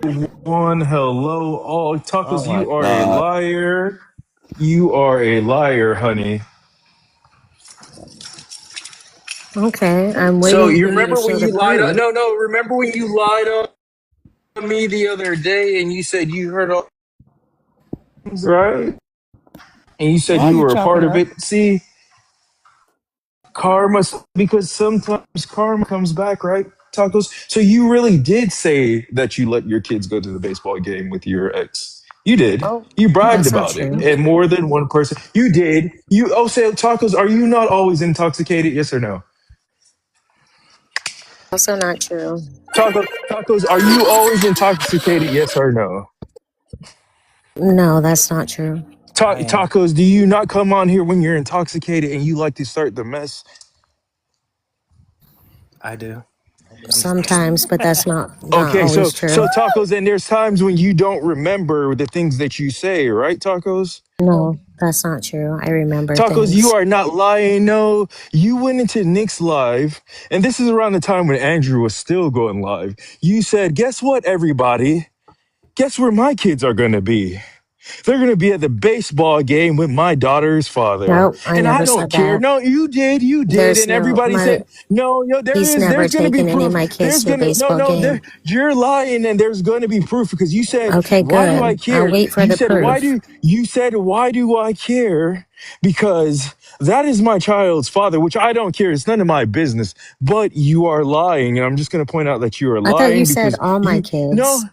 One, hello, all Oh tacos. my You are a God. liar. You are a liar, honey. Okay, I'm So waiting you for you to remember when show the you lied? proof. No. Remember when you lied on me the other day, and you said you heard all things, right? And you said Why are you you were a part chopping of up? it. See, karma, because sometimes karma comes back, right? Tacos. So you really did say that you let your kids go to the baseball game with your ex. You did. Oh, You bragged that's not about it, true. and more than one person. You did. You. Oh, say tacos. Are you not always intoxicated? Yes or no? Also not true. Tacos. Are you always intoxicated? Yes or no? No, that's not true. I am. Tacos. Do you not come on here when you're intoxicated and you like to start the mess? I do. I'm just kidding. Sometimes, but that's not Okay, always so true. tacos, and there's times when you don't remember the things that you say, right, tacos? No, that's not true. I remember Tacos, you things. are not lying. No, you went into Nick's live, and this is around the time when Andrew was still going live. You said, "Guess what, everybody? Guess where my kids are gonna be? They're going to be at the baseball game with my daughter's father." Nope, I And I never don't said care. that. No, you did. There's And no everybody my. said, no, He's never there's going to be taken any of proof. my kids There's to a going to, baseball there, game. you're lying and there's going to be proof because you said, Okay, why do I good. I'll care? wait for the proof. Why do I care? Because that is my child's father, which I don't care. It's none of my business, but you are lying. And I'm just going to point out that you are I thought you lying said because all my no, kids.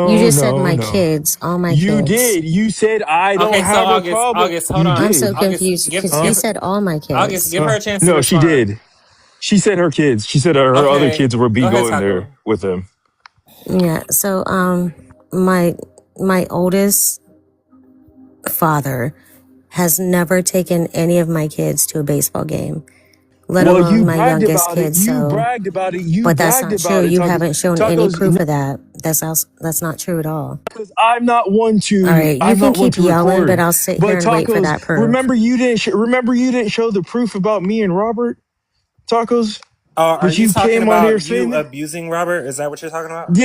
You no, just said no, my no. kids, all my You kids. did. You said I don't Okay, so have a August, problem. August, hold You on. I'm so did. August, confused give because he Huh? give said all my August, kids. give her a chance to No, she respond. did. She said her kids. She said her other Okay, kids would be go ahead, going there Taco. with them. Yeah. So my my oldest father has never taken any of my kids to a baseball game, let Well, alone you my bragged youngest about it. kid. So, You but that's bragged not true. about it. You Tacos. haven't shown any Tacos. proof of that. That's not true at all. Because I'm not one All to. right, you I'm can not one keep to yelling, but record. I'll sit here But and wait for tacos. that proof. Remember you didn't. Remember you didn't show the proof about me and Robert. Tacos. Are But you you talking came on here about saying you that. abusing Robert? Is that what you're talking about?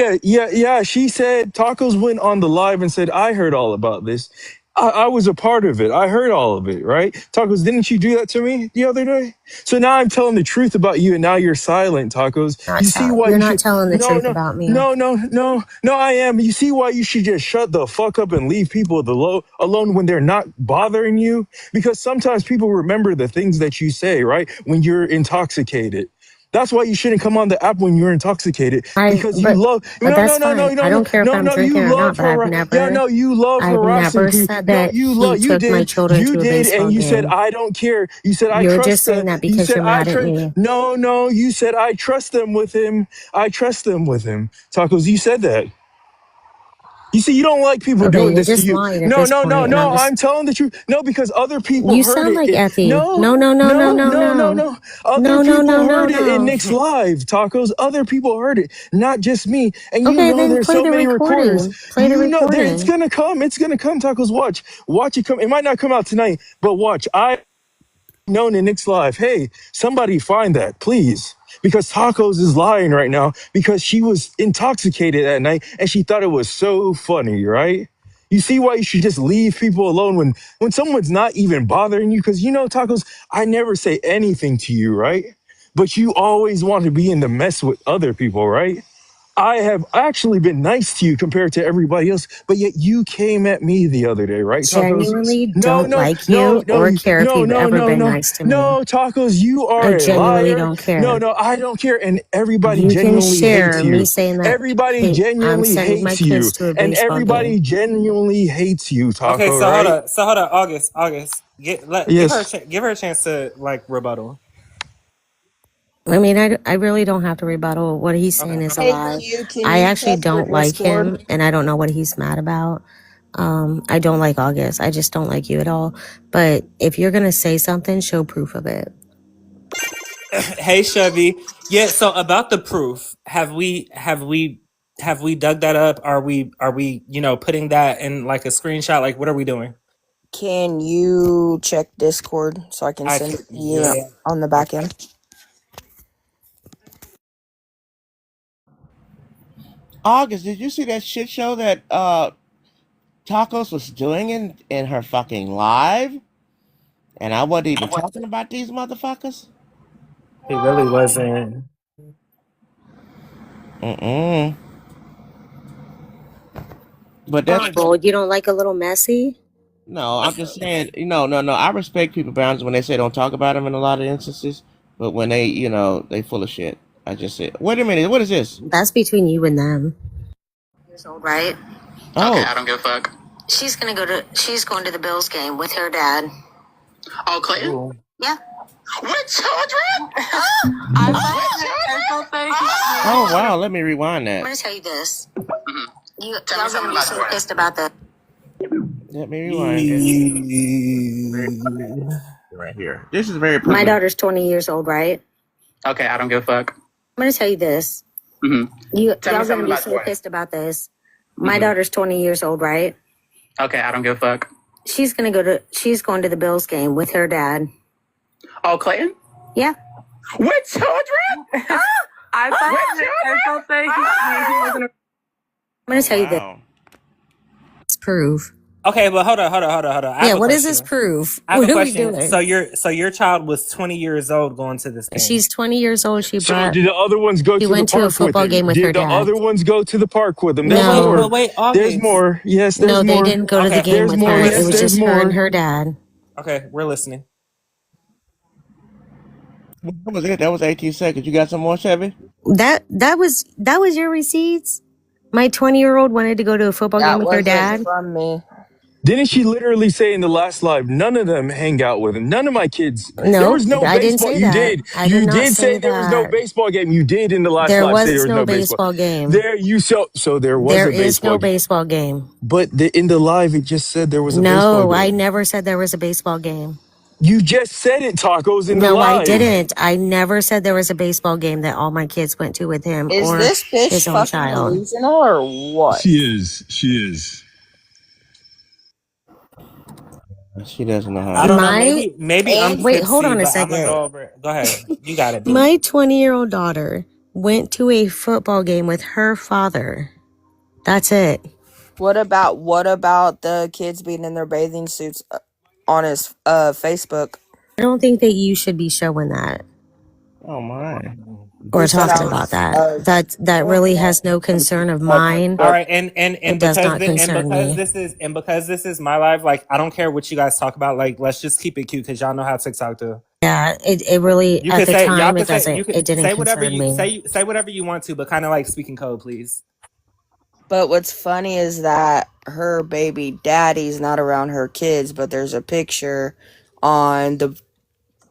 Yeah. She said Tacos went on the live and said, I heard all about this. I was a part of it. I heard all of it, right? Tacos, didn't you do that to me the other day? So now I'm telling the truth about you and now you're silent, Tacos. You see why You're you not should telling the no, truth no, about me. no, no, no, no, I am. You see why you should just shut the fuck up and leave people alone when they're not bothering you? Because sometimes people remember the things that you say, right? When you're intoxicated. That's why you shouldn't come on the app when you're intoxicated because you But love that's fine. I don't care if I'm you drinking or not. love But you love I've harassing never people. said No, that he took my children you to a did, baseball and you said game. I don't care. You said I You're just trust saying the. that You because said you're I mad at trust. me. No, you said I trust them with him. I trust them with him. Tacos, you said that. You see, you don't like people Okay, doing you're this to just you. lying at this point, and I'm No. just. I'm telling the truth. No, because other people You heard sound it. like Effie. No, No, no, no, no, no, no, Other no, no, people no, no, heard it in no. Nick's live, Tacos. Other people heard it, not just me. And you Okay, know then there's play so the many recorders. recording. Play the You know there it's recording. gonna come. It's gonna come, Tacos. Watch it come. It might not come out tonight, but watch. I known in Nick's live, hey, somebody find that, please. Because Tacos is lying right now because she was intoxicated that night and she thought it was so funny, right? You see why you should just leave people alone when someone's not even bothering you? Because you know, Tacos, I never say anything to you, right? But you always want to be in the mess with other people, right? I have actually been nice to you compared to everybody else, but yet you came at me the other day, right, Tacos? Genuinely don't like you or care if you've ever been nice to me. Tacos, you I are a genuinely liar. don't care. I don't care. And everybody You can genuinely hates share me you. saying that, Everybody hey, I'm genuinely sending my hates you. kids to a And baseball game. everybody genuinely hates you, Okay, Taco, right? so hold on, August. Yes. Give her a chance to like rebuttal. I mean, I really don't have to rebuttal. What he's saying Okay. is a Hey lie. Q, can I you actually check your don't like him, Discord? and I don't know what he's mad about. I don't like August. I just don't like you at all. But if you're gonna say something, show proof of it. Hey Chevy. Yeah, so about the proof, have we dug that up? Are we, putting that in like a screenshot? Like what are we doing? Can you check Discord so I can send it to you Yeah. on the back end? August, did you see that shit show that Tacos was doing in her fucking live? And I wasn't even talking about these motherfuckers? He really wasn't. Mm-mm. But that's Well, you don't like a little messy? no, I'm just saying, no. I respect people boundaries when they say don't talk about them in a lot of instances, but when they, they full of shit. I just said, wait a minute, what is this? That's between you and them. Years old, right? Oh, Okay, I don't give a fuck. She's going to the Bills game with her dad. Oh, Clayton? Ooh. Yeah. With children? oh wow, let me rewind I'm that. going to tell you this. Mhm. Y'all Tell me going something to be about so Jordan. pissed about that. Let me rewind it. Right here. This is very My public. daughter's 20 years old, right? Okay, I don't give a fuck. I'm going to tell you this. Mm-hmm. Y'all Tell me going to something be about so Jordan. pissed about this. My Mhm. daughter's 20 years old, right? Okay, I don't give a fuck. She's going to the Bills game with her dad. Oh, Clayton? Yeah. With children? I'm going to tell you this. Wow. It's proof. Okay, but hold on. I have a What does question. this prove? I have What a are we question. doing? So your child was 20 years old going to this game. She's 20 years old. So did the other ones go She to the went to a park with football him? game with her Did the dad. other ones go to the park with him? But There's No. more. wait, There's August. more. Yes, there's No, more. they didn't go to the Okay. game There's with more. her. Yes, It was there's just her more. and her dad. Okay, we're listening. What was it? That was 18 seconds. You got some more, Chevy? That was your receipts. My 20-year-old wanted to go to a football game That with her wasn't dad. from me. Didn't she literally say in the last live, none of them hang out with him? None of my kids. There No, was no I didn't baseball. say You that. did. I did You not did say say there was no that. baseball game. You did in the last There live say there was was no no baseball. baseball game. There you so there was There a is baseball no game. baseball game. But in the live it just said there was a baseball No, I game. never said there was a baseball game. You just said it, Tacos, in the No, I live. didn't. I never said there was a baseball game that all my kids went to with him Is or this bitch his own fucking child. delusional or what? She is. She doesn't know how I to. don't know. My Maybe I'm And Wait, hold tipsy, on a but I'm gonna second. go over it. Go ahead. You got it, B. My 20-year-old daughter went to a football game with her father. That's it. what about the kids being in their bathing suits on his Facebook? I don't think that you should be showing that Oh my. or Who said I talking about was that. That really has no concern of mine. All right, and It does not concern me. because this is my life. Like, I don't care what you guys talk about. Like, let's just keep it cute because y'all know how TikTok do. Yeah, it really You at can the say y'all time can it say doesn't. you can It didn't say whatever concern you me. say whatever you want to, but kind of like speaking code, please. But what's funny is that her baby daddy's not around her kids, but there's a picture on the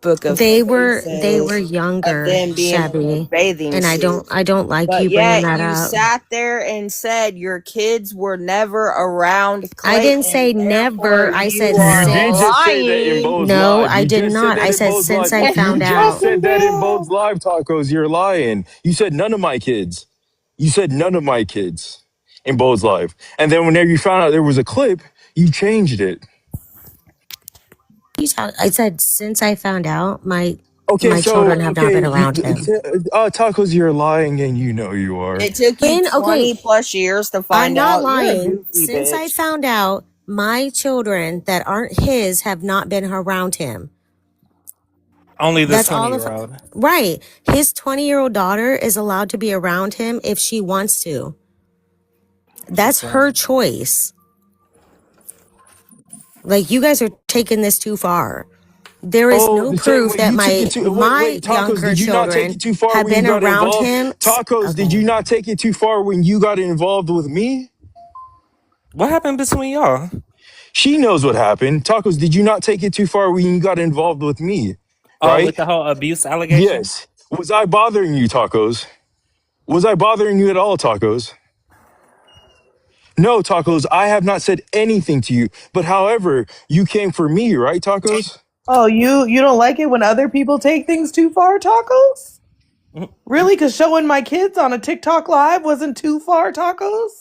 book of They were faces of younger, them being in their Chevy, bathing and I suits. don't like But you bringing yet that you up. sat there and said your kids were never around I didn't Clayton, say therefore never. I you said You are did since. just say that in lying. Bo's No, live. I You did just said not. that I in said Bo's live. since I You found just out. said that in Bo's live, Tacos. You're lying. You said none of my kids. You said none of my kids in Bo's live. And then whenever you found out there was a clip, you changed it. I said since I found out, my Okay, children so have not been around him. Tacos, you're lying, and you know you are. It took you Okay, 20 plus years to I'm find not out. You're a lying. goofy Since I bitch. found out, my children that aren't his have not been around him. Only the That's all of 20-year-old. right. His 20-year-old daughter is allowed to be around him if she wants to. That's her choice. Like, you guys are taking this too far. There is Oh, no so proof wait, that you took it too. my Wait, Tacos, younger did you not take children it too far have when you been got around involved? him. Tacos, did you Okay. not take it too far when you got involved with me? What happened between y'all? She knows what happened. Tacos, did you not take it too far when you got involved with me? Oh, Right? with the whole abuse allegation? Yes. Was I bothering you, Tacos? Was I bothering you at all, Tacos? No, Tacos, I have not said anything to you. But however, you came for me, right, Tacos? Oh, you don't like it when other people take things too far, Tacos? Really? Because showing my kids on a TikTok live wasn't too far, Tacos?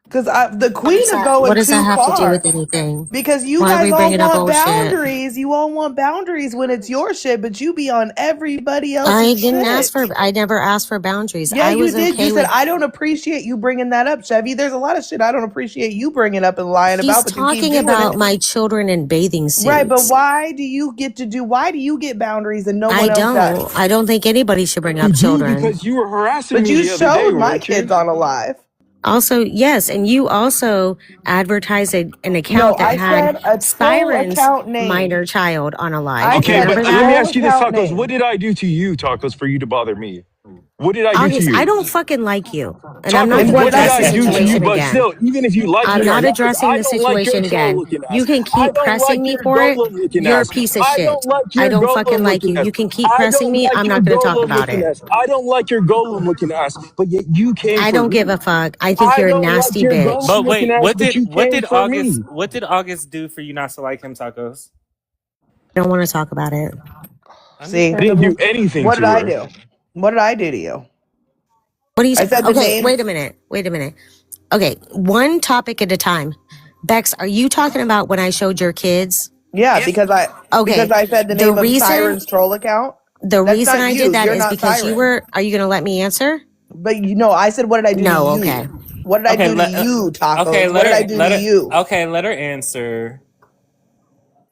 Because the queen of What going does that too have to do with far. anything? Because you Why are guys we all bringing up want old shit? boundaries. You all want boundaries when it's your shit, but you be on everybody I else's didn't ask shit. for. I never asked for boundaries. Yeah, I you was did. You okay said, with. I don't appreciate you bringing that up, Chevy. There's a lot of shit I don't appreciate you bringing up and lying He's about, but you keep talking doing about it. my children in bathing Right, but suits. why do you get boundaries and no I one else does? don't. I don't think anybody should bring You up do children. because you were harassing But me you the other day, showed my weren't you? kids on a live. Also, yes, and you also advertised an No, account that I had said a troll Siren's account name. minor child on a live. I Do you Okay, said a but remember let me that? troll ask you this, account Tacos. What name. did I do to you, Tacos, for you to bother me? What did I do to August, I you? don't fucking like you. And I'm not Tacos, And going to what what did did I address the I do to do to you? you? situation But again. still, even if you like I'm me or not not, because addressing I the don't like your situation troll again. looking You ass. can I keep don't like pressing me your for it. golem looking You're a ass. piece of I don't shit. like I your don't fucking golem like looking you. ass. You can keep I pressing don't me. like I'm your not going to talk golem about looking it. ass. I don't like your golem looking ass, but yet you came I for don't give a me. fuck. I think I you're a don't like nasty your bitch. golem But looking wait, ass, but you came for me. What did August do for you not to like him, Tacos? I don't want to talk about it. See, I didn't do Understandable. anything what did to I her. do? What did I do to you? What do you I say? said the Okay, name. wait a minute. Wait a minute. Okay, one topic at a time. Bex, are you talking about when I showed your kids? Yeah, because Okay, I said the the name of reason Siren's troll account. the That's reason not I did you. that You're is not because you Siren. were. Are you going to let me answer? But you know, I said, what did I do to No. you? Okay. What did I Okay, do to you, okay, Tacos? What did I do to you? let her answer.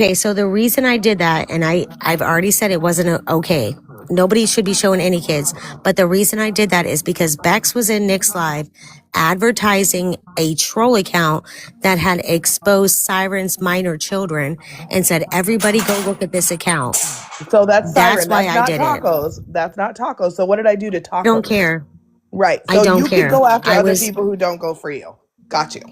Okay, so the reason I did that, and I've already said it wasn't okay. Nobody should be showing any kids. But the reason I did that is because Bex was in Nick's live advertising a troll account that had exposed Siren's minor children and said, everybody go look at this account. So that's That's Siren. why That's I not did it. Tacos. That's not Tacos. So what did I do to I don't Tacos? care. Right. I So don't you can care. go after I other was, people who don't go for you. Got you.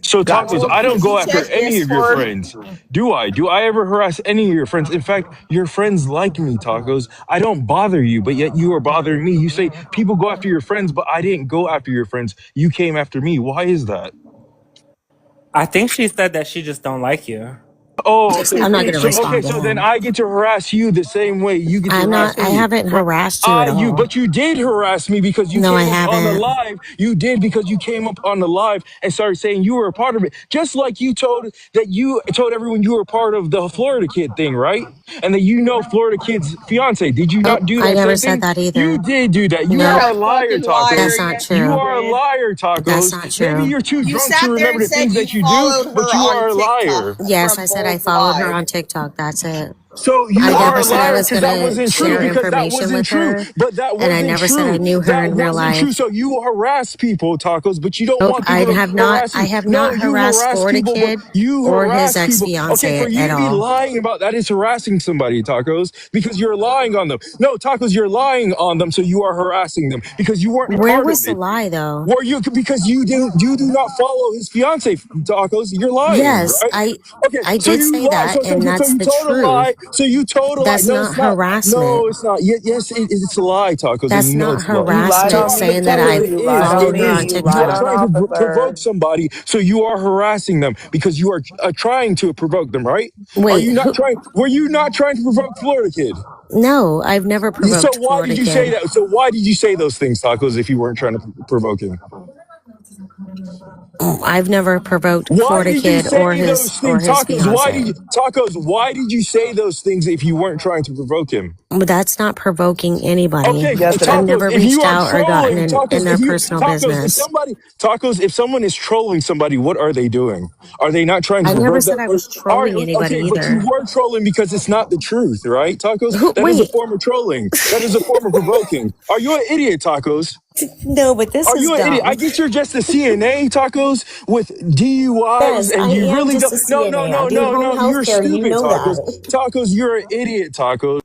So Got tacos, you. Oh, I don't can you go after check any of your Discord? friends. Do I? Do I ever harass any of your friends? In fact, your friends like me, tacos. I don't bother you, but yet you are bothering me. You say people go after your friends, but I didn't go after your friends. You came after me. Why is that? I think she said that she just don't like you. Oh, okay. I'm not going to Okay. respond to So then him. I get to harass you the same way you get to harass I me, haven't right? harassed you at all. But you did harass me because you No, I came up on the haven't. live. You did because you came up on the live and started saying you were a part of it. Just like you told everyone you were part of the Florida kid thing, right? And that you know Florida kid's fiance. Did you not Nope, do I that never same said thing? that You either. did do that. You You're Nope, are a a liar, fucking liar. that's tacos. not Yes, you You true. are a did. liar, That's tacos. not Maybe true. you're too You drunk to sat there remember and the said things you that you do, followed but her you on are a liar. TikTok Yes, from I said I both followed her lives. on TikTok. That's it. So you I are never a said I liar was because going that to wasn't true. share Because that information wasn't with true. her. But that And I wasn't never said I true. knew her That in real wasn't true. life. So you harass people, tacos, but you don't Nope, want people to harass I you. have No, not you harassed harass Florida people, but Kid you or his harass people. Okay, ex-fiance for you at to be all. lying about that is harassing somebody, tacos, because you're lying on them. No, tacos, you're lying on them, so you are harassing them because you weren't a Where part of was the it. lie though? Were you because you do not follow his fiance, tacos? You're lying, Yes, right? Okay, I so did you say lie. that, and So that's you the told a truth. lie. So you told a lie. That's No, it's not not. harassment. No, it's not. Yes, it's a lie, tacos, and That's you know not it's a lie. You lied harassment on saying that Tacos, Vicky. I You it is. lied on It followed her me. on is. You You lied are TikTok. on trying to provoke Officer. somebody, so you are harassing them because you are trying to provoke them, right? Are Wait, you not who? trying? Were you not trying to provoke Florida Kid? No, I've never So provoked why Florida did you say Kid. that? So why did you say those things, tacos, if you weren't trying to provoke him? I've never provoked Why Florida did you Kid say those or things, his tacos? fiance. Why did you say those things if you weren't trying to provoke him? But that's not provoking anybody. Okay, Yes, it I've is. tacos. never If you reached are out or gotten trolling, in tacos. their personal If business. somebody tacos, if someone is trolling somebody, what are they doing? Are they not trying to I never provoke said that I person? was All right, trolling anybody okay, but you either. were trolling because it's not the truth, right, tacos? Who? That is a Wait, form of trolling. That is a form of provoking. Are you an idiot, tacos? no, but this Are is you an idiot? dumb. I get you're just a CNA, tacos, with DUIs, Yes, and I you am really just don't. a No, CNA. I do home health you're care, and you stupid, know tacos. that. Tacos, you're an idiot, tacos.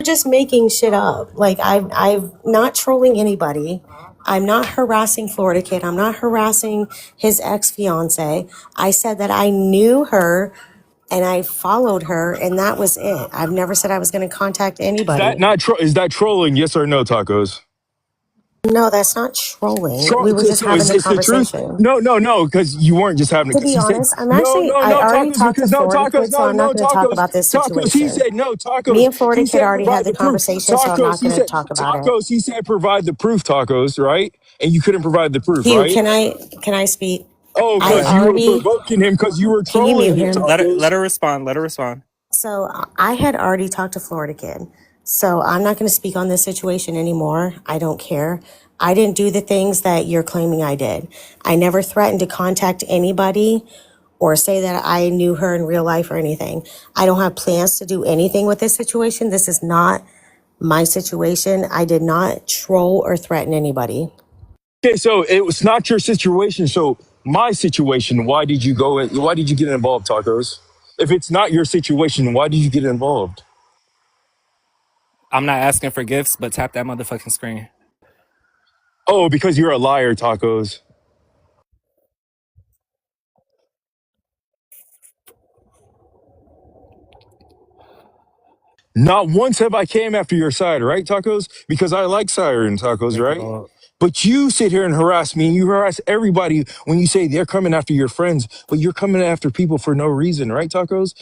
You're just making shit up. Like I've not trolling anybody. I'm not harassing Florida Kid. I'm not harassing his ex fiance. I said that I knew her and I followed her, and that was it. I've never said I was going to contact Is that anybody. not? Is that trolling? Yes or no, tacos? No, that's not trolling. So, We were just so having the it's the truth. conversation. No, because you weren't just having it. To Because be he said honest, no, I already tacos. talked to Because no Florida tacos, Kid, so I'm not no going to talk tacos, about this tacos. He situation. said no Me tacos. and Florida He Kid said already had provide the the proof. conversation, so I'm Tacos. not He going to said talk about it. tacos. He said provide the proof. Tacos, right? And you couldn't provide the proof, Hugh, right? can I speak? Oh, Go I because ahead. you were already provoking him because you were can you mute trolling him, him? tacos. Let her respond. Let her respond. So I had already talked to Florida Kid. So I'm not going to speak on this situation anymore. I don't care. I didn't do the things that you're claiming I did. I never threatened to contact anybody or say that I knew her in real life or anything. I don't have plans to do anything with this situation. This is not my situation. I did not troll or threaten anybody. Okay, so it was not your situation. So my situation. Why did you go? Why did you get involved, tacos? If it's not your situation, why did you get involved? I'm not asking for gifts, but tap that motherfucking screen. Oh, because you're a liar, tacos. Not once have I came after your side, right, tacos? Because I like siren tacos, Make it right? all. But you sit here and harass me, and you harass everybody when you say they're coming after your friends, but you're coming after people for no reason, right, tacos?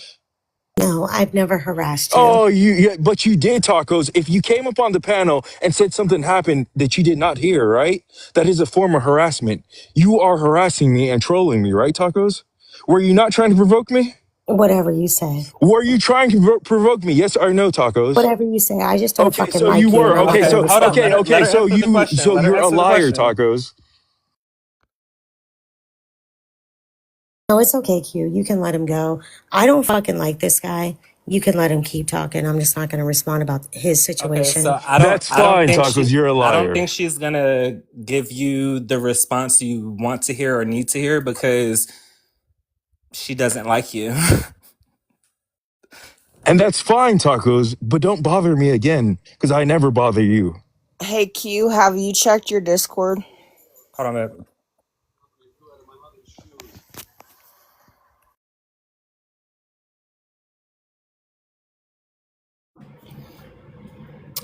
No, I've never harassed you. Oh, yeah, but you did, tacos. If you came up on the panel and said something happened that you did not hear, right? That is a form of harassment. You are harassing me and trolling me, right, tacos? Were you not trying to provoke me? Whatever you say. Were you trying to provoke me? Yes or no, tacos? Whatever you say. I just don't Okay, fucking so you like you and were I'm not okay. going to Okay, So hold on. respond. Let her so answer the question. Let her you're a answer the liar, question. tacos. No, it's okay, Q. You can let him go. I don't fucking like this guy. You can let him keep talking. I'm just not going to respond about his Okay, situation. so That's I don't fine, think tacos. You're a I don't liar, think she's gonna give you the response you want to hear or need to hear because she doesn't like you. and that's fine, tacos. But don't bother me again, because I never bother you. Hey Q, have you checked your Discord? Hold on, babe.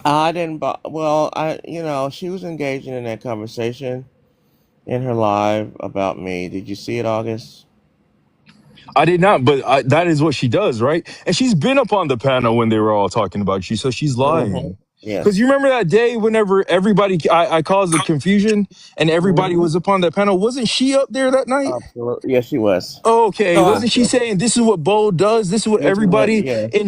I didn't. Well, she was engaging in that conversation in her live about me. Did you see it, August? I did not, but that is what she does, right? And she's been up on the panel when they were all talking about you, so she's Mm-hmm. lying. Because Yes. you remember that day whenever everybody, I caused the confusion and everybody Mm-hmm. was up on that panel. Wasn't she up there that night? Absolutely. Yes, she was. Okay, So She I, was wasn't she there. saying this is what Bo does? This is what This is what. everybody Yeah. in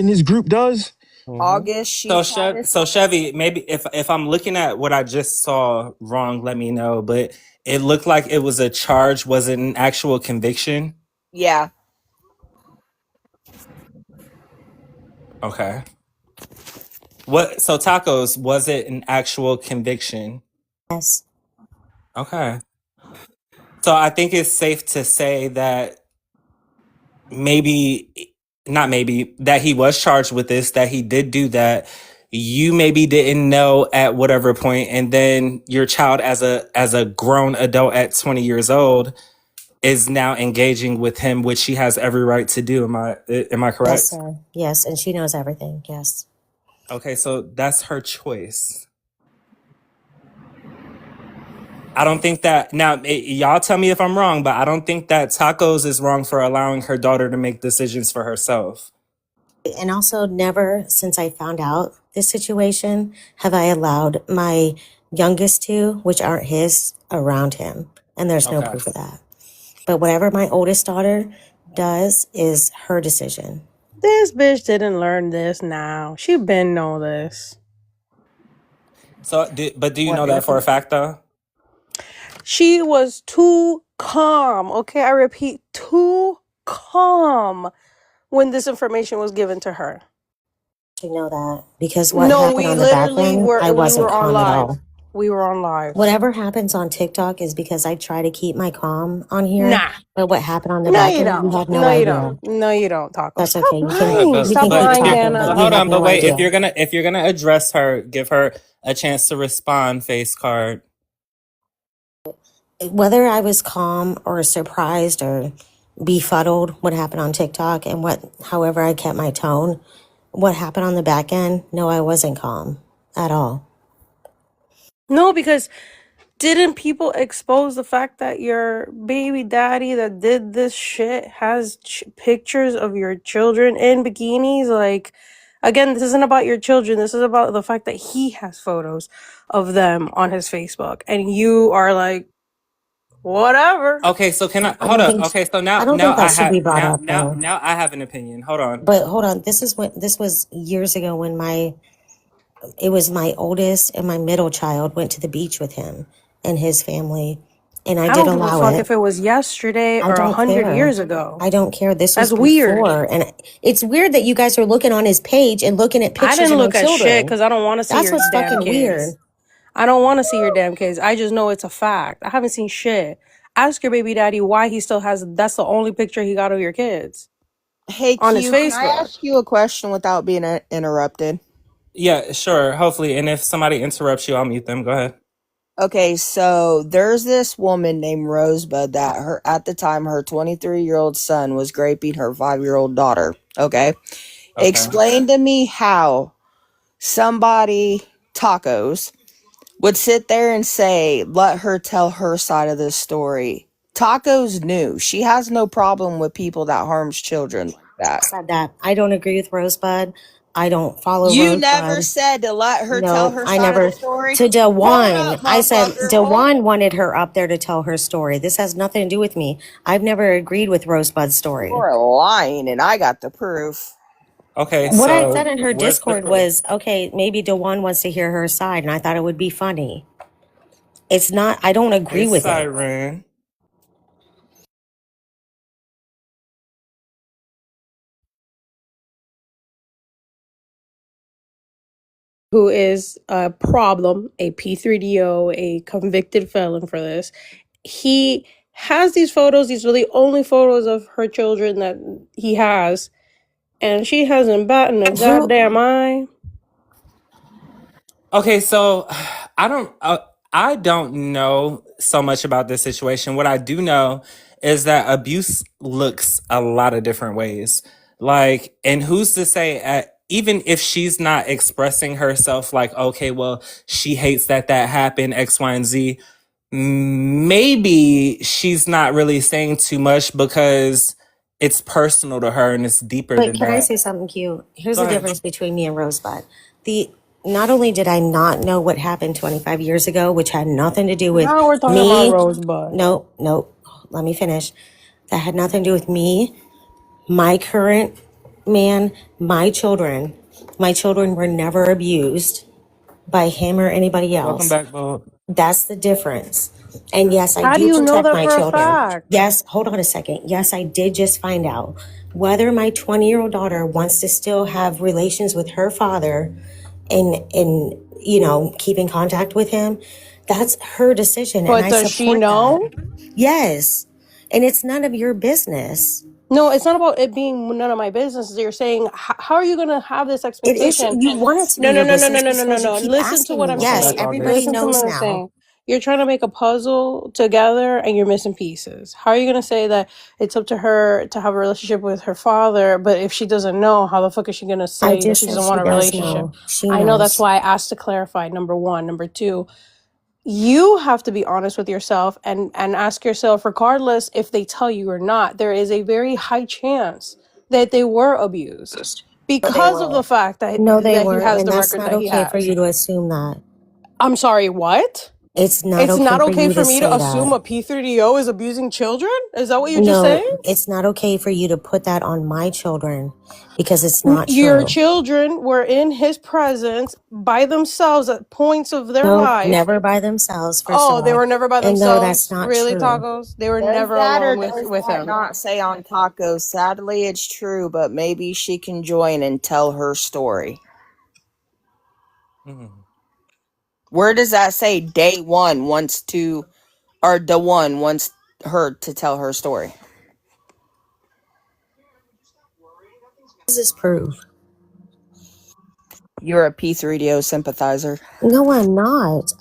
his group does? Mm-hmm. August, she tried to So say. Chevy, maybe if I'm looking at what I just saw wrong, let me know. But it looked like it was a charge, was it an actual conviction? Yeah. Okay. What so tacos, was it an actual conviction? Yes. Okay. So I think it's safe to say that maybe not maybe that he was charged with this, that he did do that. You maybe didn't know at whatever point, and then your child as a grown adult at 20 years old is now engaging with him, which she has every right to do. Am I Yes, correct? sir. Yes. And she knows everything. Yes. Okay, so that's her choice. I don't think that now y'all tell me if I'm wrong, but I don't think that Tacos is wrong for allowing her daughter to make decisions for herself. And also, never since I found out this situation have I allowed my youngest two, which aren't his, around him. And there's no Okay. proof of that. But whatever my oldest daughter does is her decision. This bitch didn't learn this now. She been know this. So, but do you What know that for a happened? fact though? She was too calm. Okay, I repeat, too calm when this information was given to her. You know that because what No, happened we on the back literally end, were I we wasn't were on calm at live. all. We were on live. Whatever happens on TikTok is because I try to keep my calm on here. Nah. But what happened on the No, back you end, you don't. have no No, you don't. idea. No, you don't, Taco. That's Stop okay. lying. You Stop can keep But if lying, you're talking, but Dana. you hold have on, but no wait, idea. if you're gonna address her, give her a chance to respond. Face card. Whether I was calm or surprised or befuddled what happened on TikTok and however I kept my tone, what happened on the back end, no, I wasn't calm at all. No, because didn't people expose the fact that your baby daddy that did this shit has pictures of your children in bikinis? Like, again, this isn't about your children. This is about the fact that he has photos of them on his Facebook. And you are like, whatever. Okay, so can I I hold don't up? think Okay, so I now don't now think that I should have be brought up though. now I have an opinion. Hold on. But hold on, this was years ago when it was my oldest and my middle child went to the beach with him and his family, and I I did don't give a allow fuck it. if it was yesterday I or don't 100 years care. ago. I don't care. This was That's weird. before, and it's weird that you guys are looking on his page and looking at I pictures didn't of my look at shit children. because I don't want to see That's your what's damn fucking weird. kids. I don't want to see your damn kids. I just know it's a fact. I haven't seen shit. Ask your baby daddy why he still has. That's the only picture he got of your kids Hey on his Q, can I Facebook. ask you a question without being interrupted? Yeah, sure. Hopefully, and if somebody interrupts you, I'll mute them. Go ahead. Okay, so there's this woman named Rosebud that her at the time her 23-year-old son was raping her 5-year-old daughter. Okay. Okay. Explain to me how somebody tacos would sit there and say, let her tell her side of this story. Tacos knew. She has no problem with people that harms children like that. Said that. I don't agree with Rosebud. I don't follow You never Rosebud. said to let her tell No, her I side of the never. story. To Hold Dewan, up, I said motherfucker. Hold. Dewan wanted her up there to tell her story. This has nothing to do with me. I've never agreed with Rosebud's story. You're lying, and I got the proof. Okay, What I said so in her where's the Discord proof? was, okay, maybe Dewan wants to hear her side, and I thought it would be funny. It's not, I don't Hey, agree with it. Siren. Who is a problem, a P3DO, a convicted felon for this. He has these photos. These are the only photos of her children that he has. And she hasn't batted a Who, goddamn eye. Okay, so I don't know so much about this situation. What I do know is that abuse looks a lot of different ways. Like, and who's to say even if she's not expressing herself like, okay, well, she hates that happened, X, Y, and Z. Maybe she's not really saying too much because it's personal to her and it's deeper but than can I that. say something cute? Here's Go the ahead. difference between me and Rosebud. The Not only did I not know what happened 25 years ago, which had nothing to do with Now we're talking about me. Rosebud. Nope, nope. Let me finish. That had nothing to do with me, my current man, my children. My children were never abused by him or anybody Welcome else. back, Bo. That's the difference. And yes, I How do do you know protect that my for a children. fact? Yes, hold on a second. Yes, I did just find out whether my 20-year-old daughter wants to still have relations with her father and keep in contact with him. That's her decision and But I does she support that. know? Yes. And it's none of your business. No, it's not about it being none of my business. You're saying, how are you going to have this It is, expectation? you want it to be No, no, your no, no, no, business no, no, no, because you no. keep Listen to asking what me. I'm Welcome Yes, back, saying. everybody August. Listen to what knows I'm now. saying. You're trying to make a puzzle together and you're missing pieces. How are you going to say that it's up to her to have a relationship with her father, but if she doesn't know, how the fuck is she going to I say that just she said doesn't she want a does relationship? know. She I know that's knows. why I asked to clarify, number one. Number two, you have to be honest with yourself and ask yourself, regardless if they tell you or not, there is a very high chance that they were abused No, they because of the weren't. fact that No, they he weren't. has And the that's record not that he okay for has. you to assume that. I'm sorry, what? It's not It's okay not for okay you for to me to say assume that. a P3DO is abusing children? Is that what you're just No, saying? it's not okay for you to put that on my children because it's not Your true. children were in his presence by themselves at points of their No, life. never by themselves, first of Oh, they all. were never by And no, that's themselves? not Really, true. Tacos? They were Does never that or alone does with that him. not say on tacos? Sadly, it's true, but maybe she can join and tell her story. Mhm. Where does that say day one wants to, or the one wants her to tell her story? This is proof. You're a P3DO sympathizer. No, I'm not.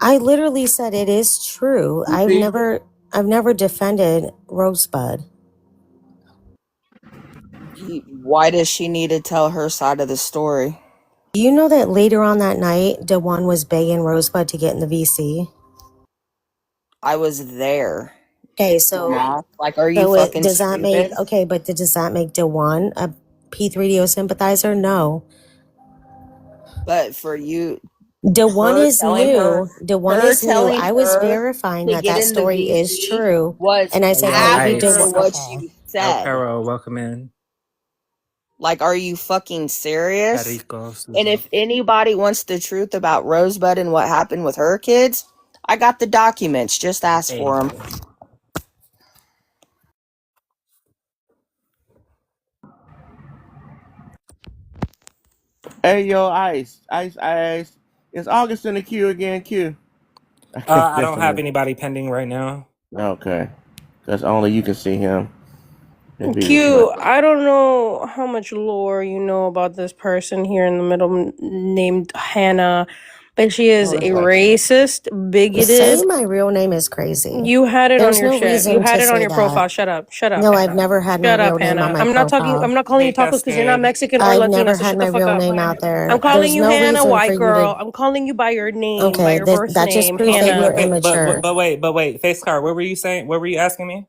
I literally said it is true. I've never defended Rosebud. Why does she need to tell her side of the story? You know that later on that night, DeJuan was begging Rosebud to get in the VC. I was there. Okay, so Like, are you so it, fucking does that make stupid? okay? But does that make DeJuan a P3DO sympathizer? No. But for you, DeJuan her is telling her, new. DeJuan her is new. telling I was her verifying to that get that in the story is VC true, was and I Hey, said yo, maybe after Ice. what DeJuan. she El said. Caro, welcome in. Like, are you fucking serious? Carico, And Susan. if anybody wants the truth about Rosebud and what happened with her kids, I got the documents. Just ask for Thank them. you. Hey, yo, Ice. Is August in the queue again, Q? I don't Messing have with. anybody pending right now. Okay. Because only you can see him. It'd be Q, reflected. I don't know how much lore you know about this person here in the middle named Hannah, but she is Oh, a that's like. racist, bigoted. Saying my real name is crazy. You had it on There's your no shit. You reason had to it on say your profile. that. Shut up. Shut up, No, I've Hannah. never had my Shut up, real name on Hannah. my I'm not talking. I'm profile. not calling you Hey, tacos because you're not Cascade. Mexican or I've Latina. never So had shut the my fuck real up. name out I'm there. calling There's you no Hannah, reason for white you to. girl. I'm calling you by your name, by Okay, your birth that just name, proves that Okay, you're Hannah. okay, immature. but wait, Face Card, what were you saying? What were you asking me?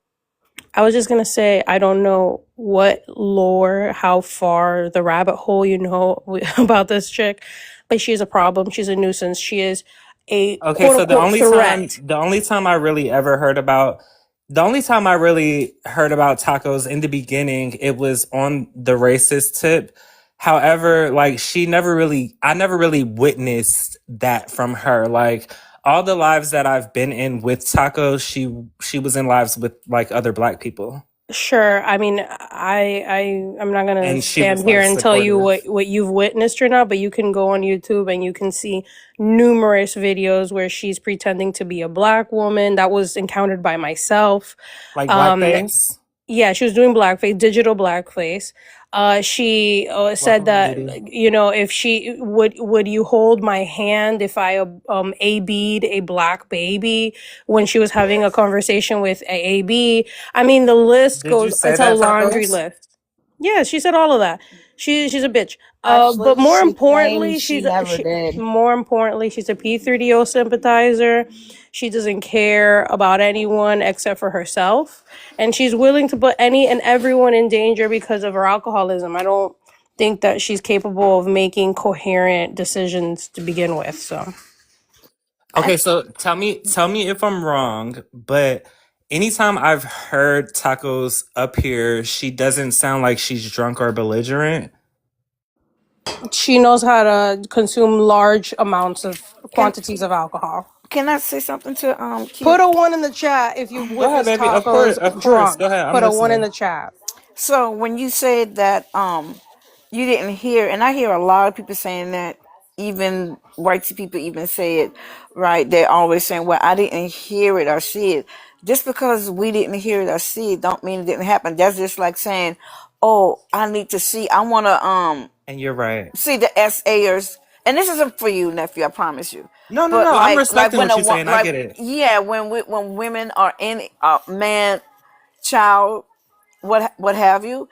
I was just gonna say I don't know what lore, how far the rabbit hole you know about this chick, but she's a problem. She's a nuisance. She is a Okay, quote so unquote threat. the only time I really heard about tacos in the beginning, it was on the racist tip. However, like I never really witnessed that from her. Like all the lives that I've been in with tacos, she was in lives with like other black people, Sure. I mean, I'm not gonna and she was stand here like and tell you supportive. what you've witnessed or not, but you can go on YouTube and you can see numerous videos where she's pretending to be a black woman. That was encountered by myself. Like Um, blackface. yeah, she was doing blackface, digital blackface. She said Welcome in, that Diddy. if she would you hold my hand if I AB'd a black baby when she was having a conversation with a. I mean, the list Did you goes. say It's a that, laundry tacos? list. Yeah, she said all of that. She's a bitch. But Actually, more she importantly, claims she never did. she's a P3DO sympathizer. She doesn't care about anyone except for herself, and she's willing to put any and everyone in danger because of her alcoholism. I don't think that she's capable of making coherent decisions to begin with. So Okay, Actually, so tell me if I'm wrong, but anytime I've heard tacos up here, she doesn't sound like she's drunk or belligerent. she knows how to consume large amounts of Can quantities of alcohol. can I say something to Q? Put a one in the chat if you've Go ahead, witnessed baby. tacos Of course. Go drunk. ahead. I'm Put a one in listening. the chat. So when you said that you didn't hear, and I hear a lot of people saying that, even white people even say it, right? They're always saying, "Well, I didn't hear it or see it." Just because we didn't hear it or see it, don't mean it didn't happen. That's just like saying, "Oh, I need to see. I want to And you're right. see the SAers." And this isn't for you, nephew. I promise you. No, no, But no. I'm like respecting when what you're saying. I like get it. yeah, when women are in man, child, what have you,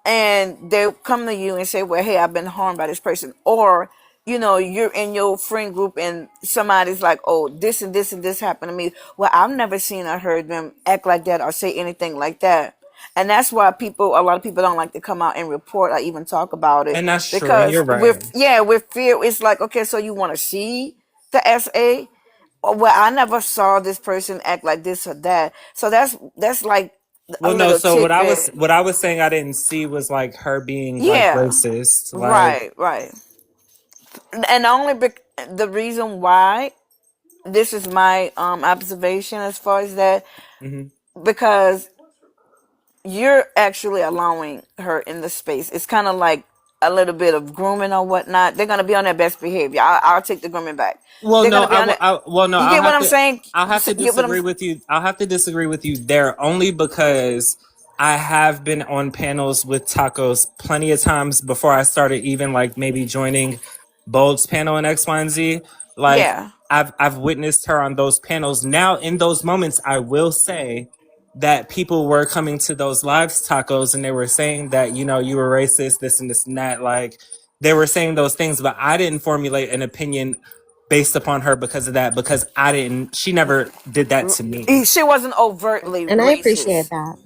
and they come to you and say, well, hey, I've been harmed by this person, or you're in your friend group and somebody's like, oh, this and this and this happened to me. Well, I've never seen or heard them act like that or say anything like that. And that's why a lot of people don't like to come out and report or even talk about it, And that's true. And you're because right. with fear, it's like, okay, so you want to see the SA? Oh, well, I never saw this person act like this or that. So that's like a Well, no. little So tidbit. what I was saying I didn't see was like her being like Yeah, racist. Like, right. And the reason why this is my observation as far as that, mhm. because you're actually allowing her in the space. It's kind of like a little bit of grooming or whatnot. They're gonna be on their best behavior. I'll take the grooming back. Well, They're no, gonna be on it. well, no, You get what I'm saying? I'll have to Get what I'm? disagree with you. I'll have to disagree with you there only because I have been on panels with tacos plenty of times before I started even like maybe joining Bold's panel in X, Y, and Z. Like Yeah. I've witnessed her on those panels. Now in those moments, I will say that people were coming to those live tacos and they were saying that, you know, you were racist, this and this and that. Like, they were saying those things, but I didn't formulate an opinion based upon her because of that, because she never did that to me. She wasn't overtly And I appreciate racist. that.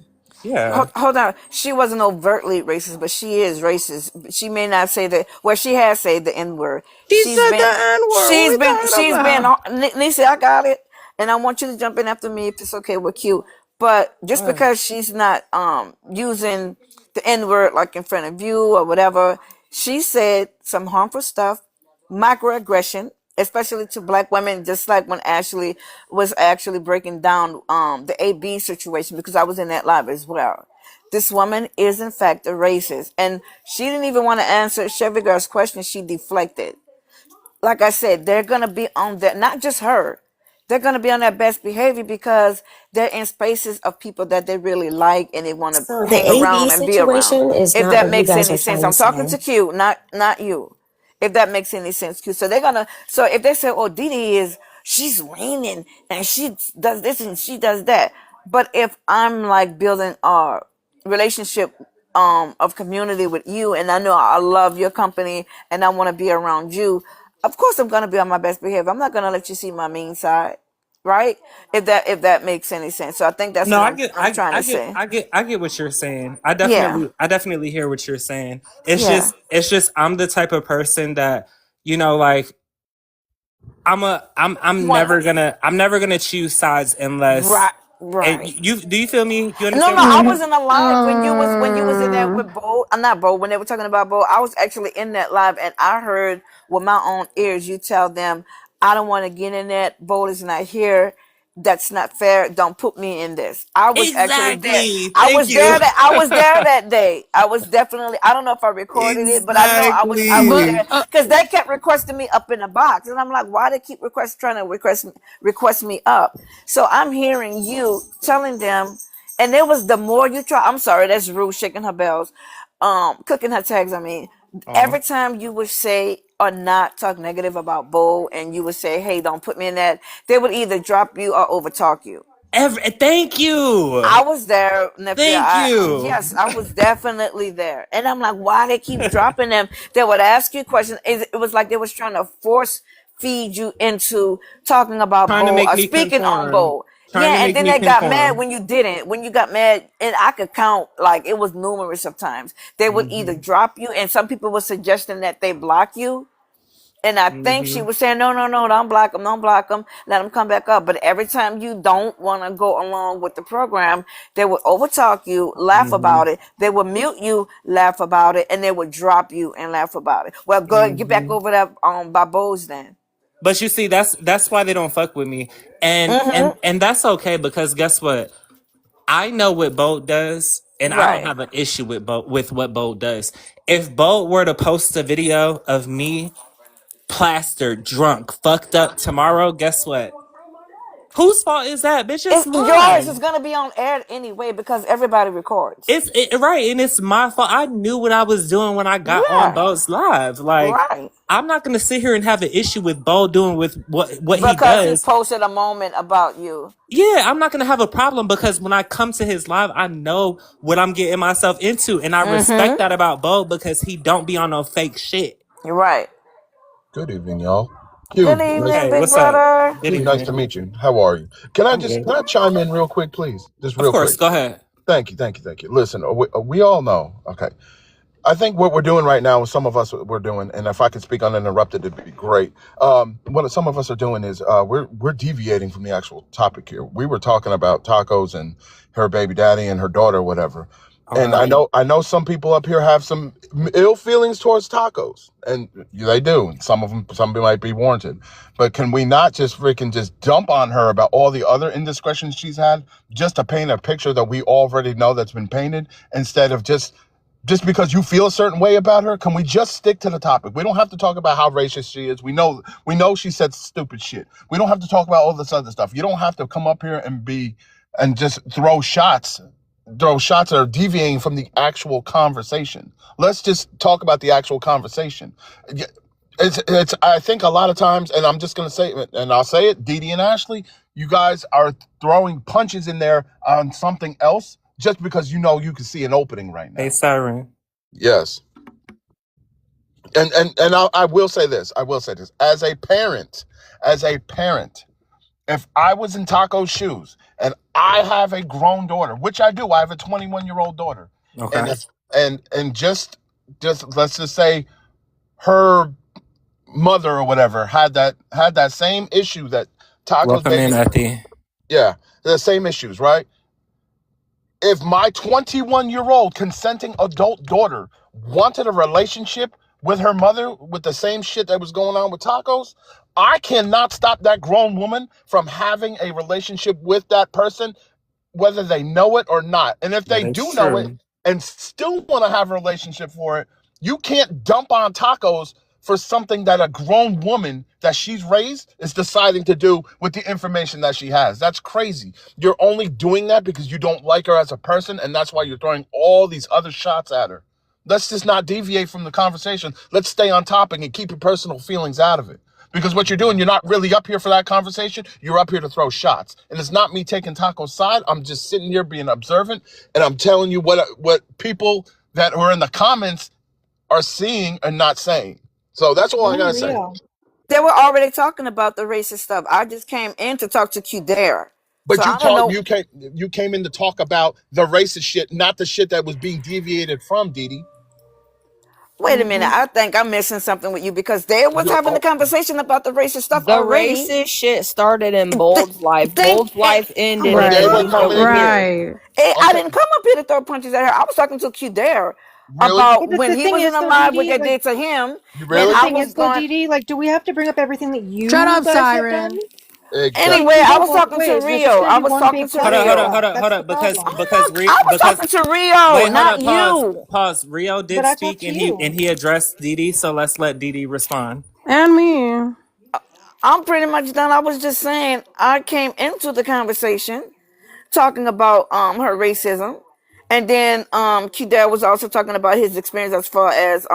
Yeah. Hold on. She wasn't overtly racist, but she is racist. She may not say the well. She has said the N word. She said the N-word. What we talking about? Nisa, I got it, and I want you to jump in after me if it's okay with you. But just Right. because she's not using the N word like in front of you or whatever, she said some harmful stuff, microaggression, especially to black women, just like when Ashley was actually breaking down the AB situation, because I was in that live as well. This woman is in fact a racist, and she didn't even want to answer Chevy Girl's question. She deflected. Like I said, they're gonna be on that, not just her. They're gonna be on their best behavior because they're in spaces of people that they really like and they want to So the hang AB around and be around. situation is If not that what you makes guys any are sense, trying to I'm talking say. to Q, not you. If that makes any sense, Q. So they're gonna. So if they say, "Oh, Didi she's raining and she does this and she does that," but if I'm like building a relationship of community with you, and I know I love your company and I want to be around you, of course I'm gonna be on my best behavior. I'm not gonna let you see my mean side, right? If that makes any sense. So I think that's No, what I I'm get, I'm trying to say. I get what you're saying. Yeah, I definitely hear what you're saying. yeah. It's just, I'm the type of person that, like, You want I'm never gonna choose sides unless, right, and right. do you feel me? You No, understand no, what I'm I saying? was in a live when you was in there with Bo. Not Bo. When they were talking about Bo, I was actually in that live, and I heard with my own ears you tell them, "I don't want to get in that. Bo is not here. That's not fair. Don't put me in this." I was actually there. Exactly. Thank you. I was there that day. I was definitely. I don't know if I recorded it, but I know I was But Exactly. there because they kept requesting me up in the box, and I'm like, why they keep trying to request me up? So I'm hearing you telling them. And it was the more you try. I'm sorry, that's Rue shaking her bells, cooking her tags. I mean, Uh-huh. every time you would say or not talk negative about Bo, and you would say, "Hey, don't put me in that," they would either drop you or overtalk you. Thank you. I was there, nephew. Thank you. Yes, I was definitely there, and I'm like, why they keep dropping them? They would ask you questions. It was like they was trying to force feed you into talking about Trying to Bo make or me speaking on conform. Bo. Trying to Yeah, and make then me they got mad conform. when you didn't. When you got mad, and I could count like it was numerous of times. They would either Hmm. drop you, and some people were suggesting that they block you, and I think she Hmm. was saying, no, no, no, don't block them, let them come back up. But every time you don't want to go along with the program, they would overtalk you, laugh Hmm. about it. They would mute you, laugh about it, and they would drop you and laugh about it. Well, go ahead, get back Hmm. over that by Bose then. But you see, that's why they don't fuck with me, and that's okay, because guess what? I know what Bolt does, and I don't Right. have an issue with what Bolt does. If Bolt were to post a video of me plastered, drunk, fucked up tomorrow, guess what? Whose fault is that? Bitch, it's It's yours. It's mine. gonna be on air anyway because everybody records. Right, and it's my fault. I knew what I was doing when I got on Yeah. Bo's live. Like, Right. I'm not gonna sit here and have an issue with Bo doing with what he Because he does. posted a moment about you. Yeah, I'm not gonna have a problem, because when I come to his live, I know what I'm getting myself into, and I respect that about Bo, because he don't be on no fake shit. You're right. Good evening, y'all. Good Q, evening, Hey, big what's up? brother. Good Nice to evening. meet you. How are you? I'm good. Can I chime in real quick, please? Just Of real course, quick. go ahead. Thank you. Listen, we all know. Okay, I think what we're doing right now, some of us we're doing, and if I could speak uninterrupted, it'd be great. What some of us are doing is we're deviating from the actual topic here. We were talking about tacos and her baby daddy and her daughter, whatever. And Okay. I know some people up here have some ill feelings towards tacos, and they do. Some might be warranted. But can we not just freaking just dump on her about all the other indiscretions she's had, just to paint a picture that we already know that's been painted, instead of just because you feel a certain way about her? Can we just stick to the topic? We don't have to talk about how racist she is. We know she said stupid shit. We don't have to talk about all this other stuff. You don't have to come up here and just throw shots that are deviating from the actual conversation. Let's just talk about the actual conversation. It's I think a lot of times, and I'm just gonna say it, and I'll say it, Dee Dee and Ashley, you guys are throwing punches in there on something else just because you know you can see an opening right Hey, now. Siren. Yes. I will say this. I will say this. As a parent, if I was in Taco's shoes and I have a grown daughter, which I do, I have a 21-year-old daughter, and Okay. if and just let's just say her mother or whatever had that same issue that Taco's Welcome in, baby, Ethy. yeah, the same issues, right? If my 21-year-old consenting adult daughter wanted a relationship with her mother with the same shit that was going on with Tacos, I cannot stop that grown woman from having a relationship with that person, whether they know it or not. And if they That is do know it true. and still want to have a relationship for it, you can't dump on Tacos for something that a grown woman that she's raised is deciding to do with the information that she has. That's crazy. You're only doing that because you don't like her as a person, and that's why you're throwing all these other shots at her. Let's just not deviate from the conversation. Let's stay on topic and keep your personal feelings out of it. Because what you're doing, you're not really up here for that conversation. You're up here to throw shots. And it's not me taking Taco's side. I'm just sitting here being observant, and I'm telling you what people that are in the comments are seeing and not saying. So that's all I gotta say. They were already talking about the racist stuff. I just came in to talk to Qdare. So But I don't know. you came in to talk about the racist shit, not the shit that was being deviated from, Didi. Wait a minute. I think I'm missing something with you because they was having the conversation about the racist stuff The already. racist shit started in Bold's life. Bold's life ended, When and they then were we coming over in here. here. I Okay. didn't come up here to throw punches at her. I was talking to Qdare Really? about But when the he thing was in is, the though, live, what Dee they Dee, like, did to him. You but And the really? I thing was is, though, going, Dee Dee, like, do we have to bring up everything that Shut you up, guys have done? Siren. Like, Exactly. anyway, you I go was both talking to ways. There's just Rio. going to I be was one talking big to Hold up, party or hold Rio. up, hold what? up, hold That's the up. Because problem. I was because talking to Rio, wait, hold not up, pause. you. Pause. Rio But did I talked speak to and you. he addressed Didi, so let's let Didi respond. And me. I'm pretty much done. I was just saying I came into the conversation talking about her racism, and then Qdare was also talking about his experience as far as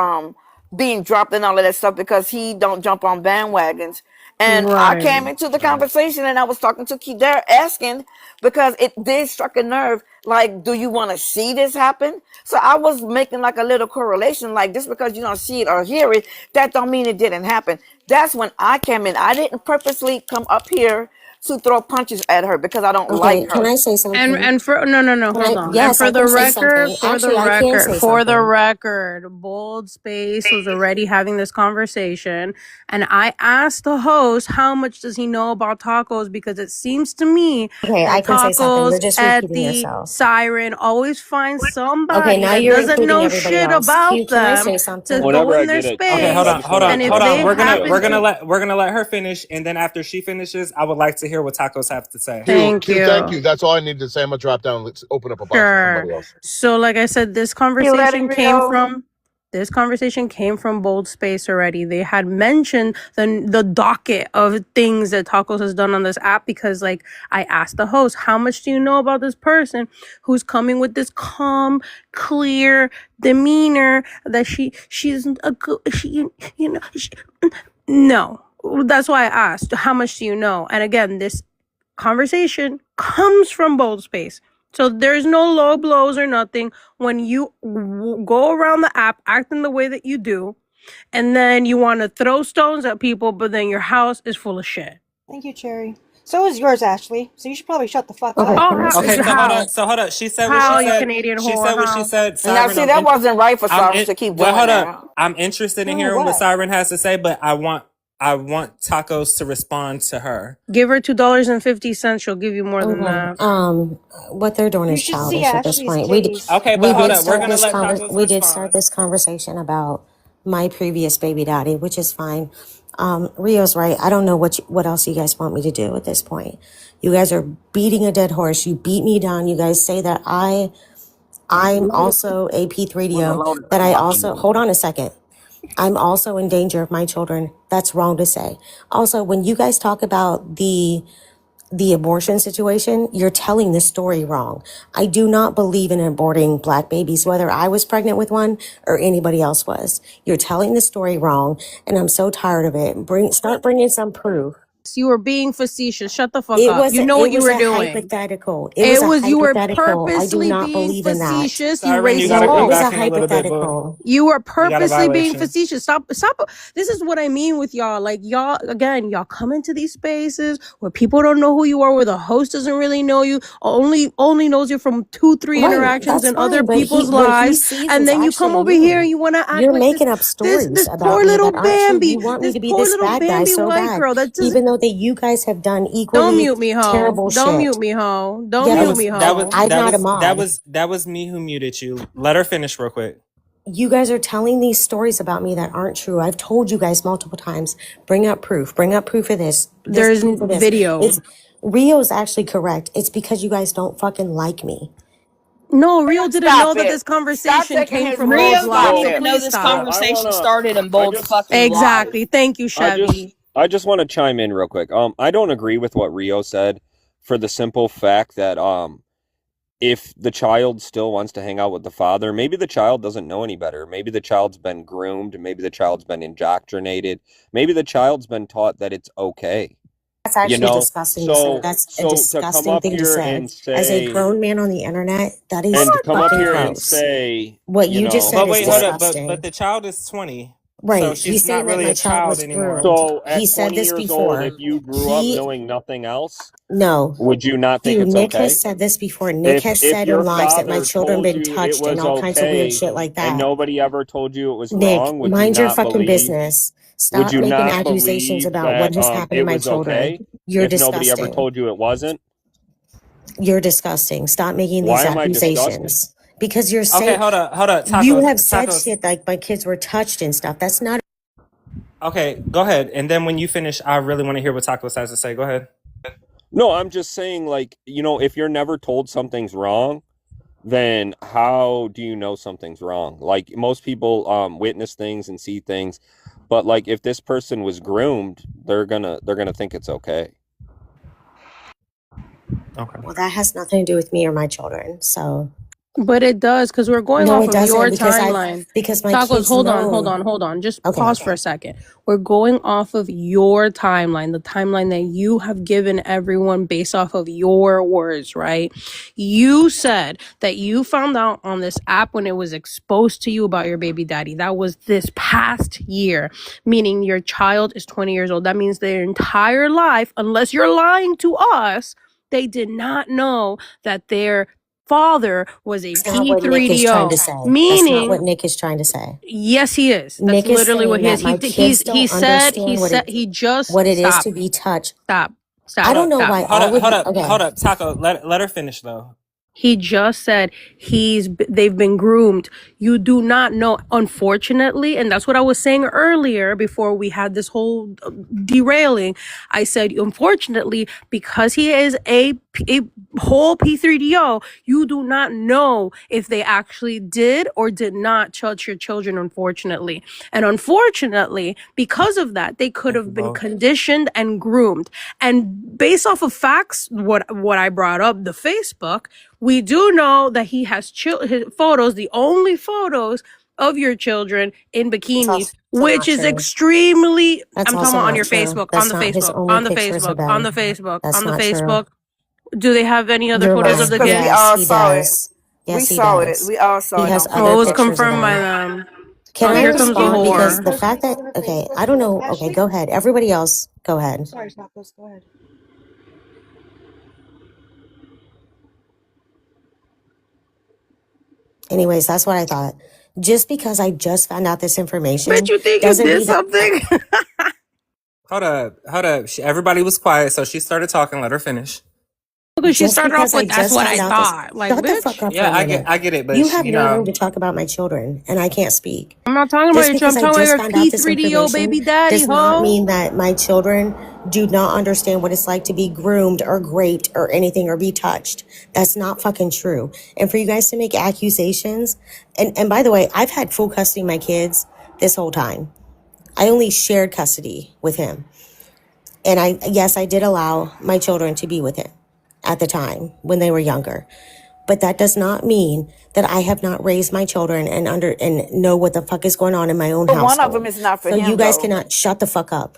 being dropped and all of that stuff because he don't jump on bandwagons. And I Right. came into the conversation and I was talking to Qdare asking because it did struck a nerve. Like, do you want to see this happen? So I was making like a little correlation, like just because you don't see it or hear it, that don't mean it didn't happen. That's when I came in. I didn't purposely come up here to throw punches at her because I don't like Okay, can her. I say And something? and for no, Can hold I? on. And Yes, for I the can say record, something. Actually, I can say for the something. record, Bold Space was already having this conversation, and I asked the host how much does he know about tacos because it seems to me Okay, I that can say something. You're tacos just at repeating the yourself. Siren always find Okay, somebody now that you're doesn't including know everybody shit else. about Q, can I them say to something? go Whenever in I their get a Okay, chance, hold I space, on, just hold want to and on, if hold address they on. something she said. happen to We're gonna let her finish, and then after she finishes, I would like to hear what tacos have to say. thank Thank you. you. That's all I needed to say. I'm gonna drop down. Let's open up a box for Sure. somebody else. So, like I said, You let it, Rio? this conversation came from Bold Space already. They had mentioned the docket of things that Tacos has done on this app because, like, I asked the host, "How much do you know about this person who's coming with this calm, clear demeanor that she's a good you know no." That's why I asked, "How much do you know?" And again, this conversation comes from Bold Space. So there's no low blows or nothing when you go around the app acting the way that you do, and then you want to throw stones at people, but then your house is full of shit. Thank you, Cherry. So is yours, Ashley. So you should probably shut the fuck Okay, up. Oh, can I say Okay, so hold something? up. So hold up. She said what she how you said. Canadian She whore? said what she How? said. Now, Siren, see, that wasn't right for I'm Cyrus to keep well, doing hold up. that. I'm interested in No, hearing what what? Siren has to say, but I want tacos to respond to her. Give her $2.50. She'll give you more than Okay. that. What they're doing You is should see childish at this Ashley's point. titties. Okay, but We hold did up. We're start gonna this let tacos we did start respond. this conversation about my previous baby daddy, which is fine. Rio's right. I don't know what else you guys want me to do at this point. You guys are beating a dead horse. You beat me down. You guys say that I'm also a P3DO, that I also, hold on a second. I'm also in danger of my children. That's wrong to say. Also, when you guys talk about the abortion situation, you're telling the story wrong. I do not believe in aborting black babies, whether I was pregnant with one or anybody else was. You're telling the story wrong, and I'm so tired of it. Start bringing some proof. You were being facetious. Shut the fuck It up. was You know what it you was were a doing. hypothetical. It was It a was, you were hypothetical. I do purposely not being believe in that. facetious, you Siren, you racist gotta No, it come was hoe. a back in a little bit, boo. hypothetical. You were You got a purposely being violation. facetious. Stop. This is what I mean with y'all. Like, y'all, again, y'all come into these spaces where people don't know who you are, where the host doesn't really know you, only knows you from 2-3 Right, interactions that's in other fine. But people's what he lives. sees And is then you come actually over here and me. you want to act You're like making up stories this about poor me little that aren't true. You Bambi, want me this to be poor this little bad guy Bambi so white bad, girl that just, even though that you guys have done don't equally mute me, ho. terrible Don't mute shit. me, ho. Don't Yeah, That mute but was me, that was ho. I'm that not a was that mod. was that was me who muted you. Let her finish real quick. You guys are telling these stories about me that aren't true. I've told you guys multiple times. Bring up proof. Bring up proof of this. This There's proof of this. video. It's Rio's actually correct. It's because you guys don't fucking like me. No, Rio didn't Stop know that it. this Stop conversation taking came his from words. both Rio Stop didn't lives. So even it. know please this stop. I conversation wanna, started in I both just, fucking lives. Exactly. Thank you, Chevy. I just want to chime in real quick. I don't agree with what Rio said for the simple fact that, if the child still wants to hang out with the father, maybe the child doesn't know any better. Maybe the child's been groomed. Maybe the child's been indoctrinated. Maybe the child's been taught that it's okay. That's You actually know, disgusting to say. so That's a so to come disgusting up thing to here say. and As a say grown man on the internet, that is and to come up fucking here and gross. say, What you you just know, said But is wait, hold what up. But disgusting. the child is 20, so Right. she's He's not saying that really my a child child was anymore. groomed. so He at said 20 this years old, before. if you grew up He, knowing nothing else, no. would you not think Dude, it's Nick okay? has said this before. Nick has If said in your lives that my father children told been you it touched and was all kinds of weird okay shit like and that. nobody ever told you it was Nick, wrong, mind your fucking business. would Stop you making not accusations believe about what that has happened to it my was children. okay You're if nobody ever disgusting. told you it wasn't? You're disgusting. Stop making these Why am I disgusting? accusations. Because you're Okay, saying, hold up. you Tacos, have said tacos. shit like my kids were touched and stuff. That's not. Okay, go ahead. And then when you finish, I really want to hear what Tacos has to say. Go ahead. No, I'm just saying, like, you know, if you're never told something's wrong, then how do you know something's wrong? Like most people witness things and see things, but like if this person was groomed, they're gonna think it's okay. Okay. Well, that has nothing to do with me or my children. So But it does, because we're going no, off it of doesn't your because timeline. my Tacos, kids know. hold on. Just Okay. pause for a second. We're going off of your timeline, the timeline that you have given everyone based off of your words, right? You said that you found out on this app when it was exposed to you about your baby daddy. That was this past year, meaning your child is 20 years old. That means their entire life, unless you're lying to us, they did not know that their father was a That's not what Nick is trying to P3DO, say. That's not what meaning Nick is trying to say. yes he is. That's Nick is literally what saying he that is. my kids don't understand He just what it is stop to be touched. stop I stop don't know stop why I would. Okay. Hold up. Taco, let her finish though. He just said they've been groomed. You do not know, unfortunately, and that's what I was saying earlier before we had this whole derailing. I said, unfortunately, because he is a whole P3DO, you do not know if they actually did or did not touch your children, unfortunately. And unfortunately, because of that, they could Thank you have been both. conditioned and groomed. And based off of facts, what I brought up, the Facebook, we do know that he has his photos, the only photos of your children in That's bikinis, also which not is true. extremely, That's I'm talking also about on not your true. Facebook, on That's the not his Facebook, only on the pictures of Facebook, on them. the Facebook, That's on the not true. Facebook. Do they have any other You're photos of Yes, wrong. the because we kids? Yes, all he saw it. does. We Yes, he saw it. does. We all saw He it has on Well, other it was Facebook. pictures of confirmed by them. them. Can Oh, I here comes the respond? Because whore. the fact that, okay, I don't know. Okay, go ahead. Everybody else, go ahead. Sorry, Tacos, go ahead. Anyways, that's what I thought. Just because I just found out this Bet information you think you doesn't did mean that. something? Hold up. Everybody was quiet, so she started talking. Let her finish. Because she Just started off because I with, that's just what found I out this. thought. Like, Shut the fuck bitch, up for Yeah, a minute. I get it, but You have no room to talk about my children, and I can't speak. I'm not talking about Just your children. because I'm I talking about just your found out this P3DO information baby daddy, does not ho. mean that my children do not understand what it's like to be groomed or raped or anything or be touched. That's not fucking true. And for you guys to make accusations, and by the way, I've had full custody of my kids this whole time. I only shared custody with him. And yes, I did allow my children to be with him at the time when they were younger. But that does not mean that I have not raised my children and know what the fuck is going on in my own But one of them household. is not for So you him, guys though. cannot shut the fuck up.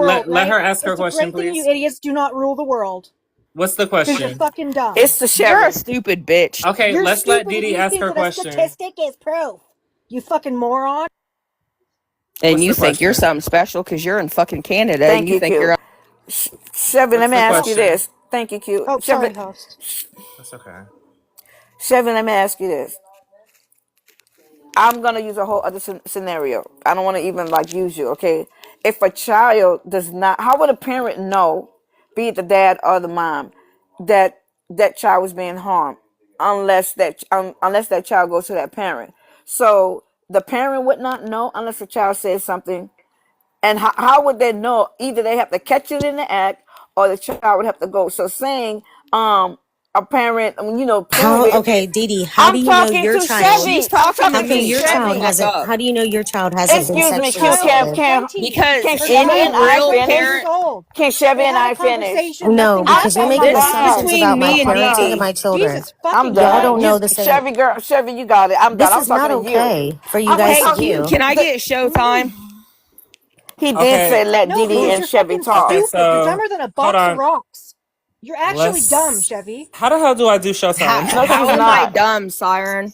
world, let right? her ask her It's a question, great thing you please. idiots do not rule the world. What's the Because you're question? fucking dumb. It's the You're a Chevy. stupid bitch. Okay, You're let's let stupid Dee if Dee you ask think her that a question. statistic is proof. You fucking moron. And What's you the think you're question? something special because you're in fucking Canada and Thank you you, think Q. you're. Chevy, let What's me the ask you Oh, question? this. Thank you, Q. oh, Chevy, sorry, host. That's okay. Chevy, let me ask you this. I'm gonna use a whole other scenario. I don't want to even like use you, okay? If a child does not, how would a parent know be it the dad or the mom, that that child was being harmed, unless that child goes to that parent. So the parent would not know unless the child says something. And how would they know? Either they have to catch it in the act, or the child would have to go. So saying a parent, prove How, it. okay, Dee Dee, how do I'm you know talking your to child? She's Chevy. I'm talking to How talking come to me. your Shut the child Chevy. fuck hasn't? up. How do you know your child hasn't been Excuse me, Her sexually Q. child is assaulted?20. Because Can Her Chevy any and child is I real 20 finish? years parent, old. Can They Chevy and had a I finish? conversation. No, Nothing I'm because you're happened. talking. making this is assumptions about between my me and parenting and Vicky. my children. Jesus I'm fucking Y'all done. don't Christ. know You, the same. Chevy girl, Chevy, you got it. I'm done. This I'm is talking not to you. okay for you I was guys Hey, to talking. do. can I The, get showtime? he did Okay. say let No, Didi because Who's and you're Chevy fucking talk. okay? stupid. You're So dumber than a hold box of on. rocks. You're actually dumb, Let's. Chevy. How the hell do I do How, Showtime? No, she's how am I not. dumb, Siren?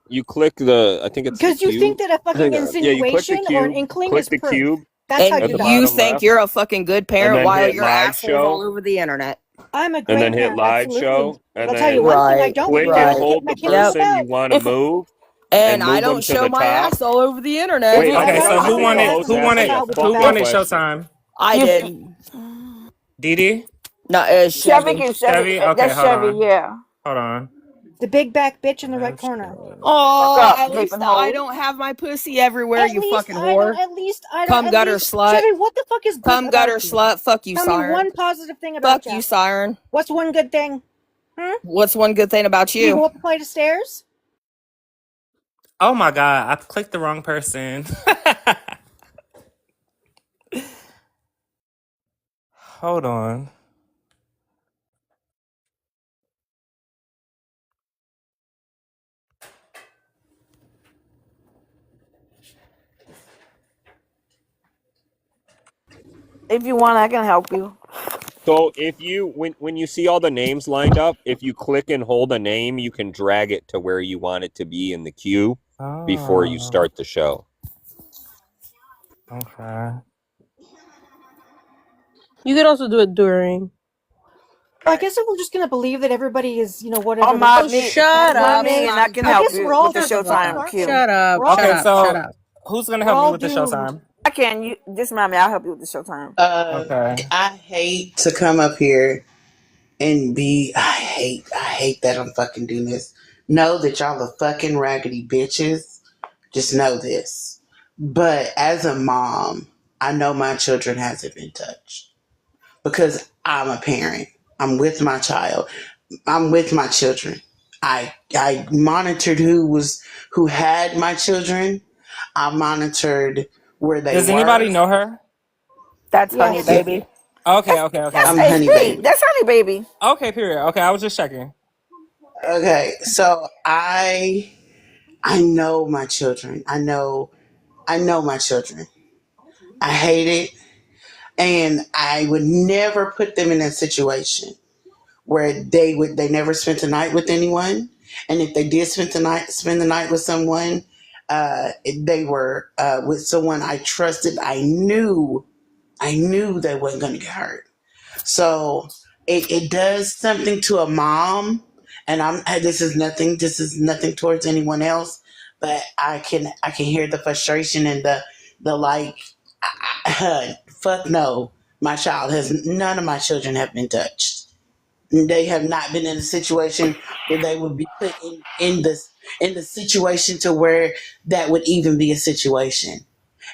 You click the, I think it's the Because you think cube. that a fucking Hang on. Yeah, you click the insinuation or an cube, inkling click is the proof. cube That's how at you're the And dumb. you bottom think left, you're a fucking good and parent then while hit your live asshole's all show, over the internet. I'm a and great then hit parent, live absolutely. show, and But I'll tell you then one thing I Right, don't click do and is right. hit hold my the kids in the Yep. person you mouth. want to If move And and I move them don't to show the my top. ass all over the if internet. Wait, you I'd Okay, so rather I'm who see gonna your wanted? ass close in Who the that for wanted? you. timeout with your Who Fucking back wanted to me. question. Showtime? I you did. Dee Dee? No, Chevy Chevy. can Chevy, Chevy? Okay, that's hold Chevy. on. Yeah. Hold on. The big back bitch in the red Live corner. show. Fuck Oh, up, at least vaping I hole. don't have my pussy everywhere, At you least fucking I don't. whore. At least I don't. Come At gutter least slut. Chevy, what the fuck is good Come gutter about you? slut. Fuck you, Tell me Siren. one positive thing about Fuck you. you, Siren. What's one good thing? Hmm? What's one good thing about Do you you? go up a flight of stairs? Oh my god, I clicked the wrong person. Hold on. If you want, I can help you. So if you when you see all the names lined up, if you click and hold a name, you can drag it to where you want it to be in the queue before you Oh, start the show. okay. You could also do it during. Well, I guess if we're just gonna believe that everybody is, Or whatever their Oh, mod fucking me, shut mod up, category me, is, and I Slime. can I help guess you we're all with the just fucked, Showtime aren't we? queue. Shut up, We're all shut Okay, up, shut so up. who's gonna we're help me all with the doomed. Showtime? I can. You just mind me. I'll help you with the Showtime. Okay. I hate to come up here and be. I hate that I'm fucking doing this. Know that y'all are fucking raggedy bitches. Just know this. But as a mom, I know my children hasn't been touched because I'm a parent. I'm with my child. I'm with my children. I monitored who had my children. I monitored where they Does anybody were. know her? That's Honey Yes. Yeah, Baby. Okay, That's okay, that's okay. I'm honey HP. baby. That's Honey Baby. Okay, period. Okay, I was just checking. Okay, so I know my children. I know my children. I hate it, and I would never put them in a situation where they never spent a night with anyone, and if they did spend the night with someone, they were with someone I trusted. I knew they wasn't going to get hurt. So it does something to a mom, and this is nothing towards anyone else, but I can hear the frustration and the like. Fuck no, none of my children have been touched. They have not been in a situation where they would be put in the situation to where that would even be a situation.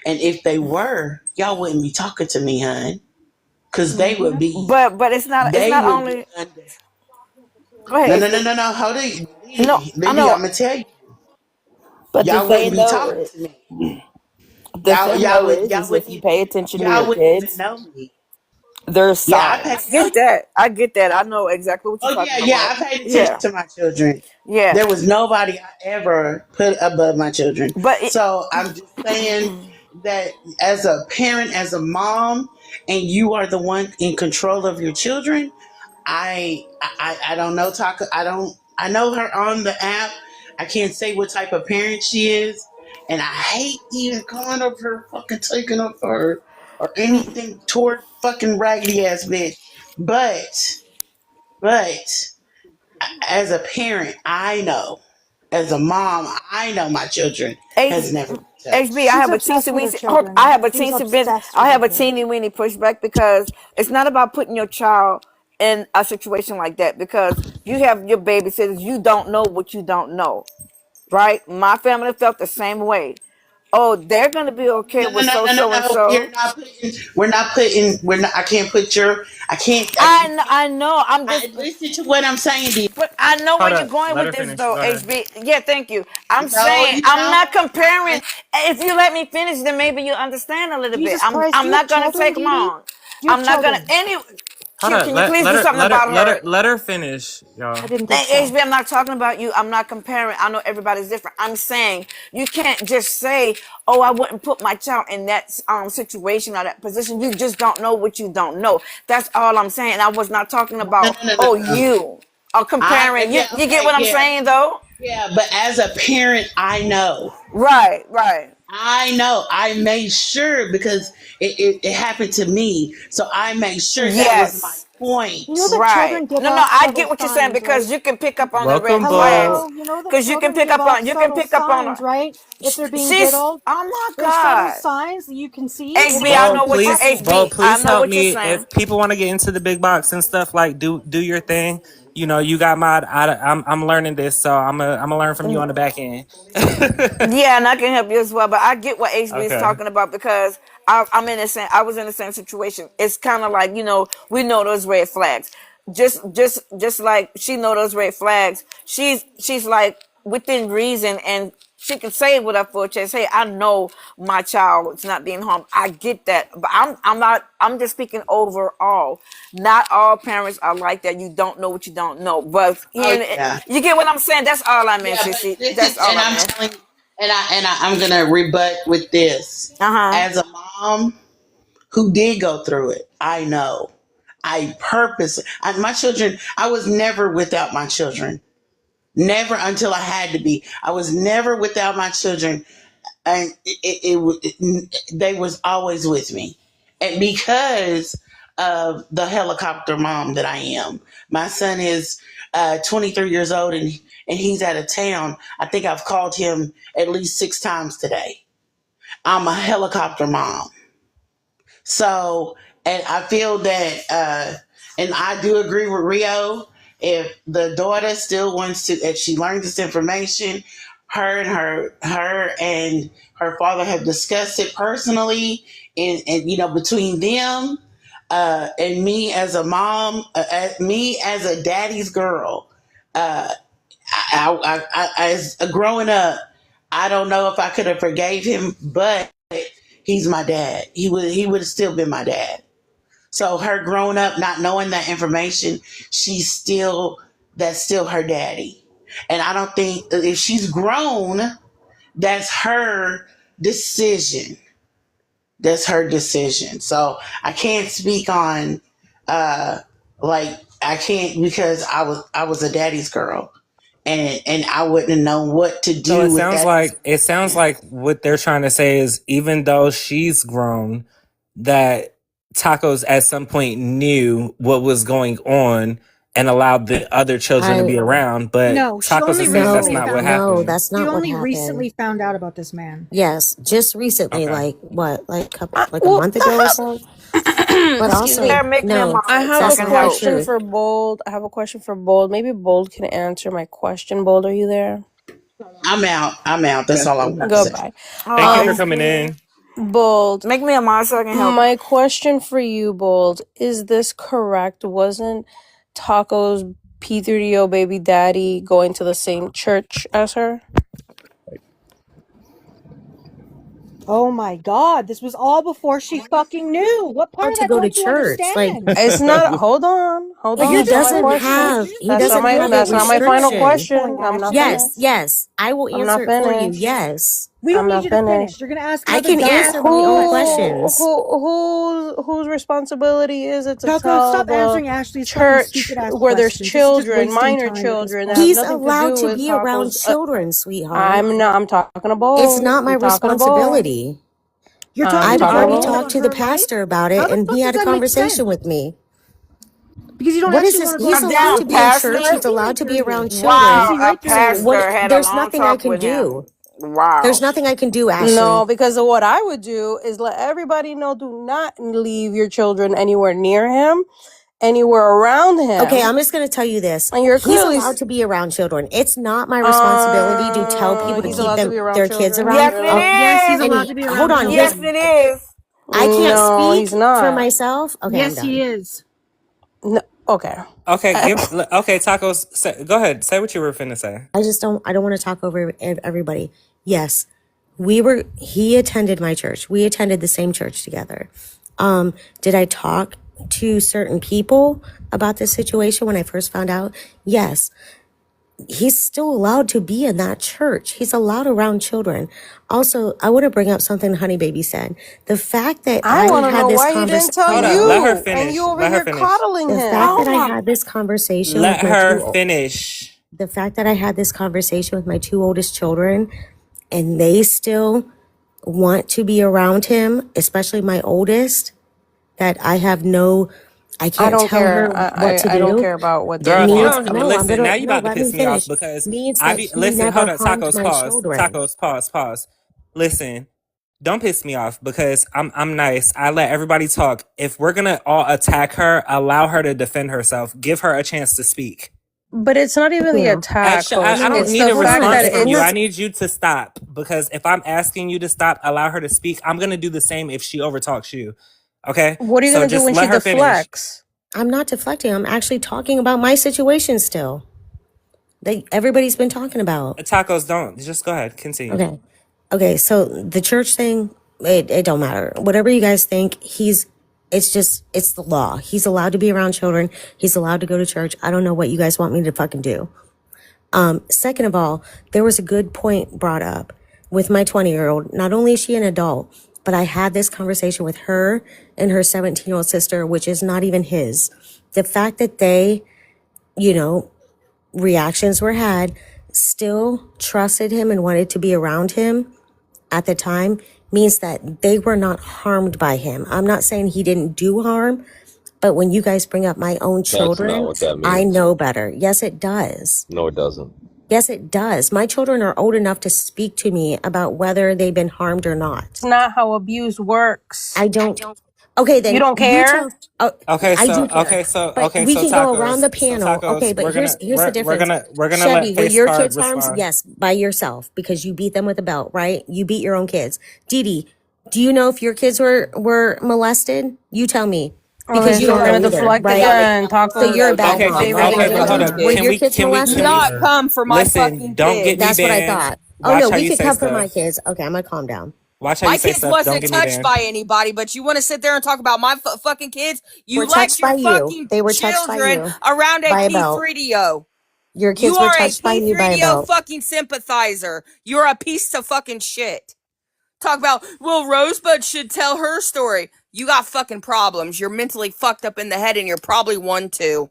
And if they were, y'all wouldn't be talking to me, hun, because they would Mm-hmm. be But it's not. It's they not would be only. under. Go ahead. No, no, no, no, no. Hold it, No, I Liddy. know. I'm gonna tell you, But the y'all wouldn't thing be though, talking to me. the thing though is Y'all if wouldn't you even pay attention to your y'all wouldn't even kids, know me. there's Yeah, I paid. I signs. Oh, get that. I get that. I know exactly what you're oh yeah, talking yeah. about. I paid attention Yeah. to my children. Yeah. There was nobody I ever put above my children. But So I'm just saying that as a parent, as a mom, and you are the one in control of your children, I don't know Taka. I know her on the app. I can't say what type of parent she is, and I hate even calling up her fucking taking up for her or anything toward fucking raggedy ass bitch. But as a parent, I know. As a mom, I know my children H, has never been. HB, I She's have a obsessed teensy with her weensy. I children. have a She's teensy bit. obsessed I with her have a kids. teeny weeny pushback because it's not about putting your child in a situation like that because you have your babysitters. You don't know what you don't know, right? My family felt the same way. Oh, they're gonna be okay No, no, with no, so no, no, so and no. You're so. not putting. We're not putting. We're not. I can't put your. I can't. You can't. I know. I'm just. Listen to what I'm saying, dear. But I know where Hold you're up. going Let with her this, finish. though, Go ahead. HB. Yeah, thank you. I'm No, saying you I'm not don't. comparing. If you let me finish, then maybe you understand a little bit. Jesus Christ, do I'm you have not gonna children, take Dee Dee? long. Do you have I'm not gonna children? any. Hold Q, up. can you please do something about her? Let her finish, y'all. I didn't think so. HB, I'm not talking about you. I'm not comparing. I know everybody's different. I'm saying you can't just say, "Oh, I wouldn't put my child in that situation or that position." You just don't know what you don't know. That's all I'm saying. I was not talking No, about, no, no, oh, no, no. you or comparing. You Yeah, you get okay, what I'm yeah, saying, though? yeah. But as a parent, I know. Right, right. I know. I made sure because it happened to me. So I made sure that was my Yes, You know point. that right. children give No, no, off I subtle get what you're saying signs, because right? you can pick up on the red Welcome, flags. Bo. Hello, you know that Because you can children pick give up off on, you can subtle pick up on. signs, right? If they're being She's, diddled, oh my there's subtle God. signs that you can see if HB, I something know what is you, happening. HB, I Please know help what you're me. saying. If people want to get into the big box and stuff, like do your thing. You know, you got my. I'm learning this, so I'm gonna learn from you on the back end. Yeah, and I can help you as well. But I get what HB is Okay. talking about because I'm in the same. I was in the same situation. It's kind of like, we know those red flags. Just like she know those red flags. She's like within reason, and she can say with her full chest, "Hey, I know my child is not being harmed. I get that, but I'm not. I'm just speaking overall. Not all parents are like that. You don't know what you don't know, but Oh here yeah, you get what I'm saying. That's all I meant, yeah. But sissy. listen, That's all and I I'm meant. telling you, I'm gonna rebut with this. Uh huh. As a mom who did go through it, I know. My children. I was never without my children. Never until I had to be. I was never without my children, and they was always with me, and because of the helicopter mom that I am. My son is 23 years old, and he's out of town. I think I've called him at least 6 times today. I'm a helicopter mom. So, and I feel that, and I do agree with Rio. If the daughter still wants to, if she learns this information, her and her father have discussed it personally, and between them, and me as a mom, me as a daddy's girl, uh, as growing up, I don't know if I could have forgave him, but he's my dad. He would have still been my dad. So her growing up, not knowing that information, that's still her daddy. And I don't think if she's grown, that's her decision. That's her decision. So I can't speak on uh like I can't because I was a daddy's girl, and I wouldn't have known what to So do with that it sounds information. like what they're trying to say is even though she's grown, that Tacos at some point knew what was going on and allowed the other children to I be around. But No, she Tacos only is saying that's recently no, not what found no, happened. that's she not what only happened. recently found out about this man. Yes, just recently, Okay. like what, like a Well, month ago or so. But excuse also, me. Sarah, make me a no, I moderate so have I a that's can not the help. question truth. for Bold. I have a question for Bold. Maybe Bold can answer my question. Bold, are you there? I'm out. I'm out. That's all I want to say. Goodbye. Thank you for Oh, coming Um, in. Bold. make me a mod so I can help. My question for you, Bold, is this correct? Wasn't Taco's P3O baby daddy going to the same church as her? Oh my god, this was all before she fucking knew. What part Allowed of to that go to don't you church, like understand? It's not. Hold on. Hold Like on. you're he That's not just my doesn't so question. have confused. he Like That's not doesn't you're my. have a making That's not it my final personal at this restriction. point, question. I'm not Ashley. Yes, finished. yes, I will I'm not answer it for you. finished. Yes, We don't I'm need not you to finish. finished. You're gonna ask I another can dumbass answer my stupid own question. questions. Whose responsibility is it to Taco, tell stop the answering Ashley's fucking church stupid ass where there's questions. This is just children, wasting minor time at this children that have point. He's nothing to allowed do to with be around Tacos? children, sweetheart. I'm talking to It's Bold. not my I'm talking to Bold. responsibility. You're I'm talking I've to talking to already Bold Bold. talked about to the her life? pastor about How it, the and he fuck does had a that make conversation sense? with me. Because you don't What is actually this? want to go He's A through allowed damn to puberty. be in You're church. pastor? He's sticking allowed right to through be you. around You're children. Wow, sticking a right through you. What? pastor had a There's long nothing I talk can with him. do. There's Wow. nothing I can do, No, Ashley. because of what I would do is let everybody know, do not leave your children anywhere near him, anywhere around Okay, him. I'm just going to tell you this. And you're He's clearly allowed to be around children. It's not my responsibility to tell people to he's keep allowed to be around their kids children. around. Yes, Oh, Yes, he's it is. allowed and to be hold around on. Yes, children. it is. I can't No, speak he's for not. myself. Okay, I'm Yes, he done. is. No, okay. Okay, tacos. Go ahead. Say what you were finna say. I don't want to talk over everybody. Yes, he attended my church. We attended the same church together. Did I talk to certain people about this situation when I first found out? Yes. He's still allowed to be in that church. He's allowed around children. Also, I want to bring up something Honey Baby said. The fact that I I want to had know this why he didn't tell Hold conversation, up. Let her you, and finish. you over Let her here finish. coddling the fact him. that Oh I my. had this conversation Let with my her two, finish. the fact that I had this conversation with my two oldest children, and they still want to be around him, especially my oldest, that I I can't don't tell her care. what to I don't do, care about what they Girl, if you means, want. don't no, I'm listen, gonna, now you no, about to let me piss me off finish, because means I that be he listen. never Hold up, harmed tacos. my Pause. children. Tacos. Pause. Pause. Listen. Don't piss me off because I'm nice. I let everybody talk. If we're gonna all attack her, allow her to defend herself. Give her a chance to speak. But it's not even the Yeah. attack, I host. No, don't It's need the a hold fact on. that response from I'm you. not, I it's. need you to stop because if I'm asking you to stop, allow her to speak. I'm gonna do the same if she overtalks you. Okay, What are you so gonna do just when she let her finish. deflects? I'm not deflecting. I'm actually talking about my situation still that everybody's been talking about. Tacos, don't just go ahead. Continue. Okay. Okay. So the church thing, it don't matter. Whatever you guys think, it's the law. He's allowed to be around children. He's allowed to go to church. I don't know what you guys want me to fucking do. Second of all, there was a good point brought up with my 20-year-old. Not only is she an adult, but I had this conversation with her and her 17-year-old sister, which is not even his. The fact that they, you know, reactions were had, still trusted him and wanted to be around him at the time means that they were not harmed by him. I'm not saying he didn't do harm, but when you guys bring up my own That's not children, what that I means. know better. Yes, it does. No, it doesn't. Yes, it does. My children are old enough to speak to me about whether they've been harmed or not. It's not how abuse works. I don't. Okay, You then don't you tell. care? Oh, I do care, but we can go around the panel. Okay, Tacos. but here's the difference. We're gonna let Chevy, were Face your Card kids harmed? respond. Yes, by yourself because you beat them with a belt, right? You beat your own kids. Dee Dee, do you know if your kids were molested? You tell me Okay, because you so don't we're know gonna either, deflect right? again. So you're a Tacos, bad Okay, don't mom, say but what right? your okay, but hold kids up. Were did. your kids Do molested? not come for my Listen? fucking Don't get me kids. That's what I banned. thought. Oh Watch no, how we you could say come for my stuff. kids. Okay, I'm gonna calm down. Watch how you My say kids stuff. Don't wasn't get me touched banned. by anybody, but you want to sit there and talk about my fucking kids? Were You let touched your by you. fucking They were touched by children you around a by a belt. P3DO. Your You kids were are a touched by you by a P3DO belt. fucking sympathizer. You're a piece of fucking shit. Talk about, well, Rosebud should tell her story. You got fucking problems. You're mentally fucked up in the head and you're probably one too.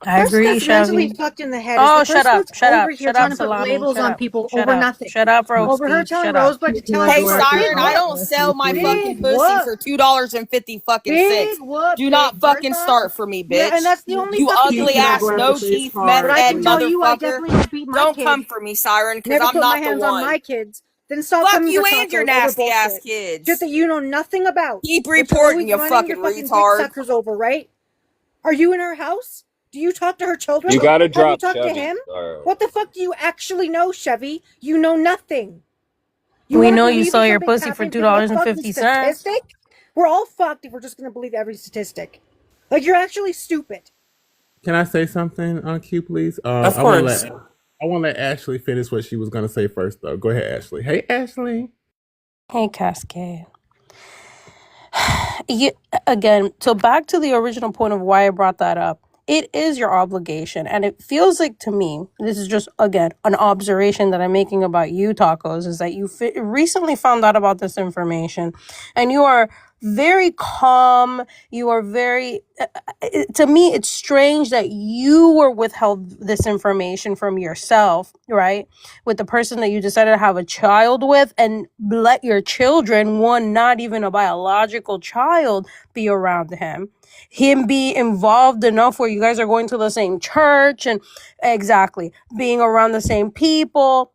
I Person agree, that's mentally Shelby. fucked in the head is the Oh, shut person up, that's shut over up, here shut up, trying to put Salami, labels shut on up, people shut over up, nothing. shut up, Over her Roasty, telling shut up. Rosebud to tell her Hey, story. Big Siren, I whoop. don't sell my fucking Big pussy whoop. for $2.50 fucking Big cents. whoop, Do not Big fucking Bertha. start for me, Yeah, and bitch. that's the only You fucking ugly thing you ass, have no left. teeth, meth But I head can tell you, I motherfucker. definitely don't beat my Don't come kids. for me, Siren, because Never I'm put my not the hands on one. my kids. Then stop Fuck coming you for and your tacos over nasty ass bullshit. Shit kids. that you know nothing about. Keep That you're reporting, always you running fucking your fucking dick retard. suckers over, right? Are you in her house? Do you talk to her children? You gotta Have you drop talked to Chevy. him? All right. What the fuck do you actually know, Chevy? You know nothing. You We want to know you believe that sell your something's pussy for happening because of a fucking $2.50. statistic? We're all fucked if we're just going to believe every statistic. Like, you're actually stupid. Can I say something on Q, please? Of I want to course. let Ashley finish what she was going to say first, though. Go ahead, Ashley. Hey, Ashley. Hey, Cascade. Yeah, again, so back to the original point of why I brought that up. It is your obligation, and it feels like to me, this is just, again, an observation that I'm making about you, Tacos, is that you recently found out about this information, and you are very calm. You are very, to me, it's strange that you were withheld this information from yourself, right? With the person that you decided to have a child with, and let your children, one, not even a biological child, be around him be involved enough where you guys are going to the same church and exactly being around the same people.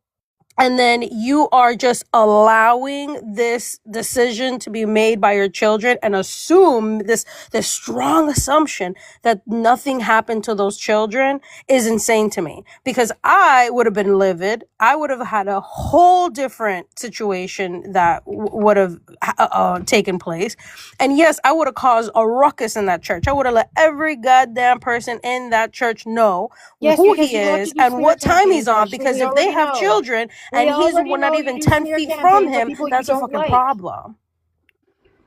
And then you are just allowing this decision to be made by your children and assume this strong assumption that nothing happened to those children is insane to me. Because I would have been livid. I would have had a whole different situation that would have taken place. And yes, I would have caused a ruckus in that church. I would have let every goddamn person in that church know who he is and what time he's on. Because if they have children and he's not even 10 feet from him, that's a fucking problem.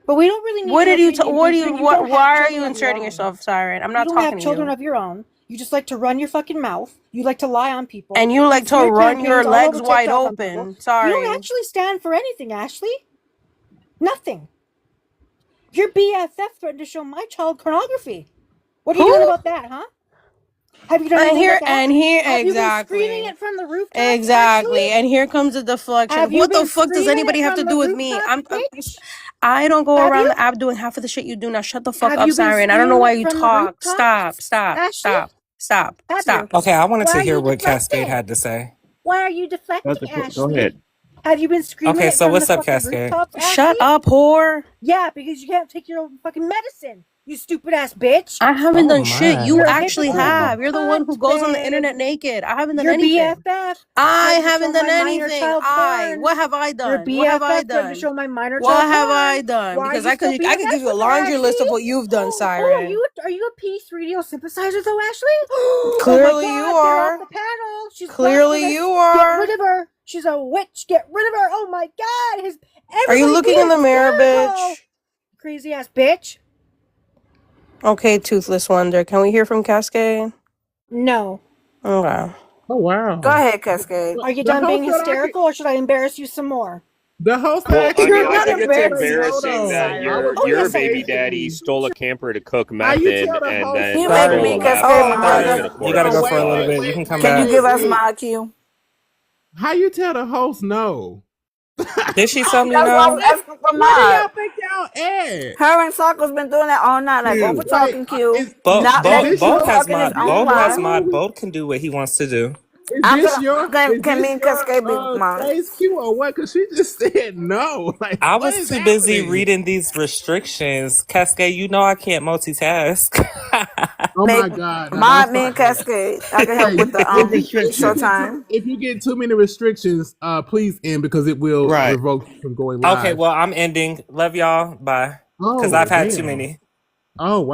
But we don't really need. Why are you inserting yourself, Siren? I'm not talking to you. You don't have children of your own. You just like to run your fucking mouth. You like to lie on people. And you like to run your legs wide open. Sorry. You don't actually stand for anything, Ashley. Nothing. Your BFF threatened to show my child pornography. What are you doing about that, huh? Have you done anything about that? And here, Have exactly. You been screaming it from the rooftop? Exactly. Ashley? And here comes the deflection. What the fuck does anybody have to do with me? I don't go around the app doing half of the shit you do. Now shut the fuck up, Siren. I don't know why you talk. Stop. Okay, I wanted to hear what Cascade had to say. Why are you deflecting, Ashley? Go ahead. Have you been screaming? Okay, so what's up, Cascade? Shut up, whore. Yeah, because you can't take your own fucking medicine. You stupid ass bitch. I haven't done shit. You actually have. You're the one who goes on the internet naked. I haven't done anything. BFF. I haven't done anything. What have I done? What have I done? To show my minor what have I done? Because I could give you a laundry list of what you've done, Siren. Are you a P3DO sympathizer though, Ashley? Clearly you are. Get off the panel. She's clearly you are. Get rid of her. She's a witch. Get rid of her. Oh my God. Are you looking in the mirror, bitch? Crazy ass bitch. Okay, Toothless Wonder. Can we hear from Cascade? No. Okay. Oh, wow. Go ahead, Cascade. Are you done being hysterical or should I embarrass you some more? The host Well, I actually. mean, I think it's embarrassing that your baby daddy stole a camper to cook meth in and then You stole make me a Cascade laptop. You gotta go for a little bit. You can come back. Can you give us my IQ? How you tell the host no? Did she tell me That's why I no? was asking for What do y'all mine. think y'all at? Her and Soccer's been doing that all night, like over talking Q. Both has mod. Both can do what he wants to do. Is this your can me and Cascade be mine? Face Q or what? Because she just said no. Like, I was too busy reading these restrictions. Cascade, you know I can't multitask. Oh my God! Me and Cascade. I can help with the short time. If you get too many restrictions, please end because it will revoke you from going live. Okay, well I'm ending. Love y'all. Bye. Because I've had too many. Oh wow.